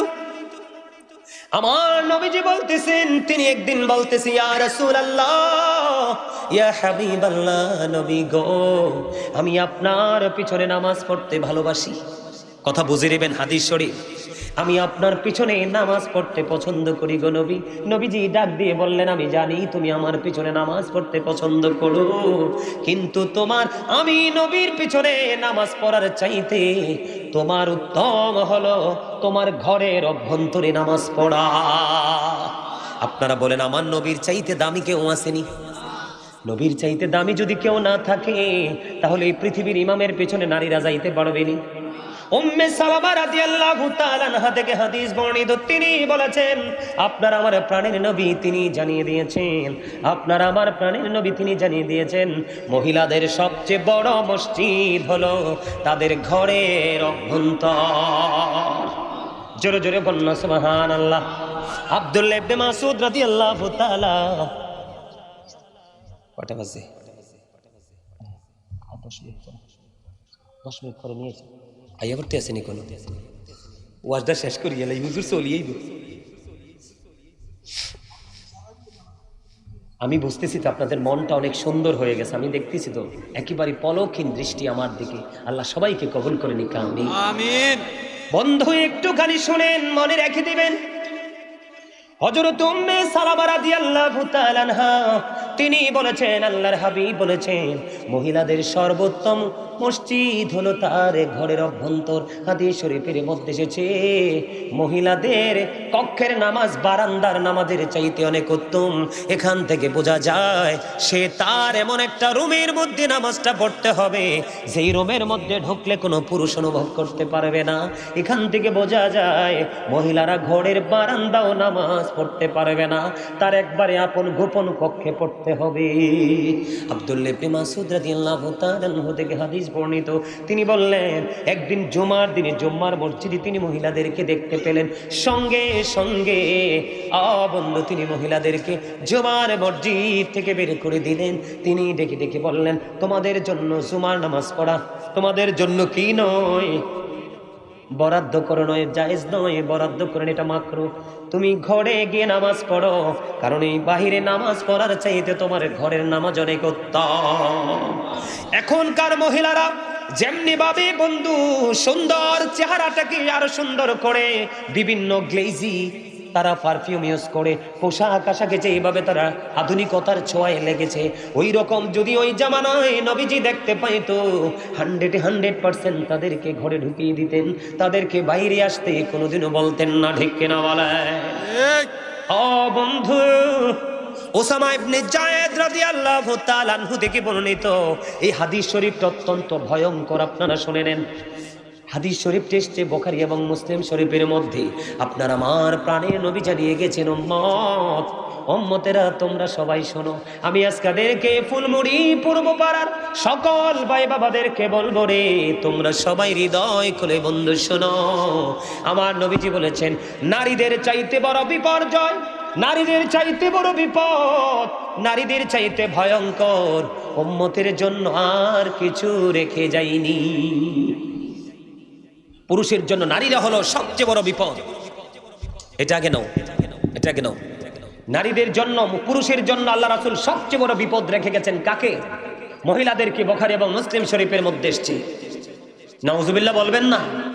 আমার নবীজি বলতেছেন, তিনি একদিন বলতেছি, ইয়া রাসূলুল্লাহ, ইয়া হাবিবাল্লাহ, নবী গো, আমি আপনার পিছনে নামাজ পড়তে ভালোবাসি। কথা বুঝে নেবেন, হাদিস শরীফ, আমি আপনার পিছনে নামাজ পড়তে পছন্দ করি গো নবী। নবীজি ডাক দিয়ে বললেন, আমি জানি তুমি আমার পিছনে নামাজ পড়তে পছন্দ করো, কিন্তু আমি নবীর পিছনে নামাজ পড়ার চাইতে তোমার উত্তম হলো তোমার ঘরের অভ্যন্তরে নামাজ পড়া। আপনারা বলেন, আমার নবীর চাইতে দামি কেউ আসেনি? নবীর চাইতে দামি যদি কেউ না থাকে, তাহলে এই পৃথিবীর ইমামের পেছনে নারীরা যাইতে পারবেনি। উম্মে সালামা রাদিয়াল্লাহু তাআলা আনহা থেকে হাদিস বর্ণিত, তিনি বলেছেন, আপনার আমার প্রাণের নবী তিনি জানিয়ে দিয়েছেন, আপনার আমার প্রাণের নবী তিনি জানিয়ে দিয়েছেন, মহিলাদের সবচেয়ে বড় মসজিদ হলো তাদের ঘরের অভ্যন্তর। জোরে জোরে বলুন সুবহানাল্লাহ। আব্দুল্লাহ ইবনে মাসউদ রাদিয়াল্লাহু তাআলা, কয়টা বাজে? 10 মিনিট করে নিয়েছে, আইয়া করতে আসেনি কোনো, ওয়াজটা শেষ করি গেলে হুজুর চলিয়েই। আমি বুঝতেছি তো আপনাদের মনটা অনেক সুন্দর হয়ে গেছে, আমি দেখতেছি তো একেবারে পলকহীন দৃষ্টি আমার দিকে। আল্লাহ সবাইকে কবুল করে নিক, আমিন। বন্ধু একটুখানি শুনেন, মনে রেখে দিবেন, হযরত উম্মে সালামা রাদিয়াল্লাহু তাআলা আনহা তিনি বলেছেন, আল্লাহর হাবিব বলেছেন, মহিলাদের সর্বোত্তম মসজিদ হলো তার ঘরের অভ্যন্তর। হাদিস শরীফের মধ্যে এসেছে, মহিলাদের কক্ষের নামাজ বারান্দার নামাজের চাইতে অনেক উত্তম। এখান থেকে বোঝা যায় সে তার এমন একটা রুমের মধ্যে নামাজটা পড়তে হবে যেই রুমের মধ্যে ঢুকলে কোনো পুরুষ অনুভব করতে পারবে না। এখান থেকে বোঝা যায় মহিলারা ঘরের বারান্দাও নামাজ পড়তে পারবে না, তার একবারে আপন গোপন কক্ষে পড়তে হবে। আব্দুল্লাহ ইবনে মাসউদ রাদিয়াল্লাহু তাআলা আনহু থেকে হাদিস বর্ণিত, তিনি বললেন, একদিন জুমার দিনে জুম্মার মসজিদে তিনি মহিলাদেরকে দেখতে পেলেন, সঙ্গে সঙ্গে বন্ধু তিনি মহিলাদেরকে জুমার মসজিদ থেকে বের করে দিলেন। তিনি ডেকে ডেকে বললেন, তোমাদের জন্য জুমার নামাজ পড়া তোমাদের জন্য কি নয়, বরাদ্দ করে নয়, জায়েজ নয়, বরাদ্দ করেন, এটা মাকরুহ। তুমি ঘরে গিয়ে নামাজ পড়ো, কারণ এই বাহিরে নামাজ পড়ার চাইতে তোমার ঘরের নামাজ অনেক উত্তম। এখনকার মহিলারা যেমনি ভাবে বন্ধু সুন্দর চেহারাটাকে আরো সুন্দর করে বিভিন্ন গ্লেজি তারা পারফিউম ইউজ করে, পোশাক আশাকে যেভাবে তারা আধুনিকতার ছোঁয়ায় লেগেছে, ওই রকম যদি ওই জামানায় নবীজি দেখতে পাইতো 100% তাদেরকে ঘরে ঢুকিয়ে দিতেন, তাদেরকে বাইরে আসতে কোনোদিনও বলতেন না। ঠিক কিনা বলে? বন্ধু, ওসামা ইবনে যায়েদ রাদিয়াল্লাহু তাআলা আনহু থেকে বর্ণিত এই হাদিস শরীফটা অত্যন্ত ভয়ঙ্কর, আপনারা শুনে নেন। হাদিস শরীফ টেস্টে বুখারী এবং মুসলিম শরীফের মধ্যে আপনার আমার প্রাণের নবী জানিয়ে গেছেন, উম্মতেরা তোমরা সবাই শোনো, আমি আজকাদেরকে ফুলমুড়ি পূর্ব পাড়ার সকল ভাই বাবাদেরকে বলবো রে, তোমরা সবাই হৃদয় খুলে বন্ধু শোনো। আমার নবীজি বলেছেন, নারীদের চাইতে বড় বিপর্যয়, নারীদের চাইতে বড় বিপদ, নারীদের চাইতে ভয়ঙ্কর উম্মতের জন্য আর কিছু রেখে যায়নি। পুরুষের জন্য নারীরা হলো সবচেয়ে বড় বিপদ। এটা আগে নাও, এটা আগে নাও। নারীদের জন্য, পুরুষের জন্য আল্লাহ রাসূল সবচেয়ে বড় বিপদ রেখে গেছেন কাকে? মহিলাদেরকে। বুখারী এবং মুসলিম শরীফের মধ্যে এসেছে। নাউজুবিল্লাহ বলবেন না?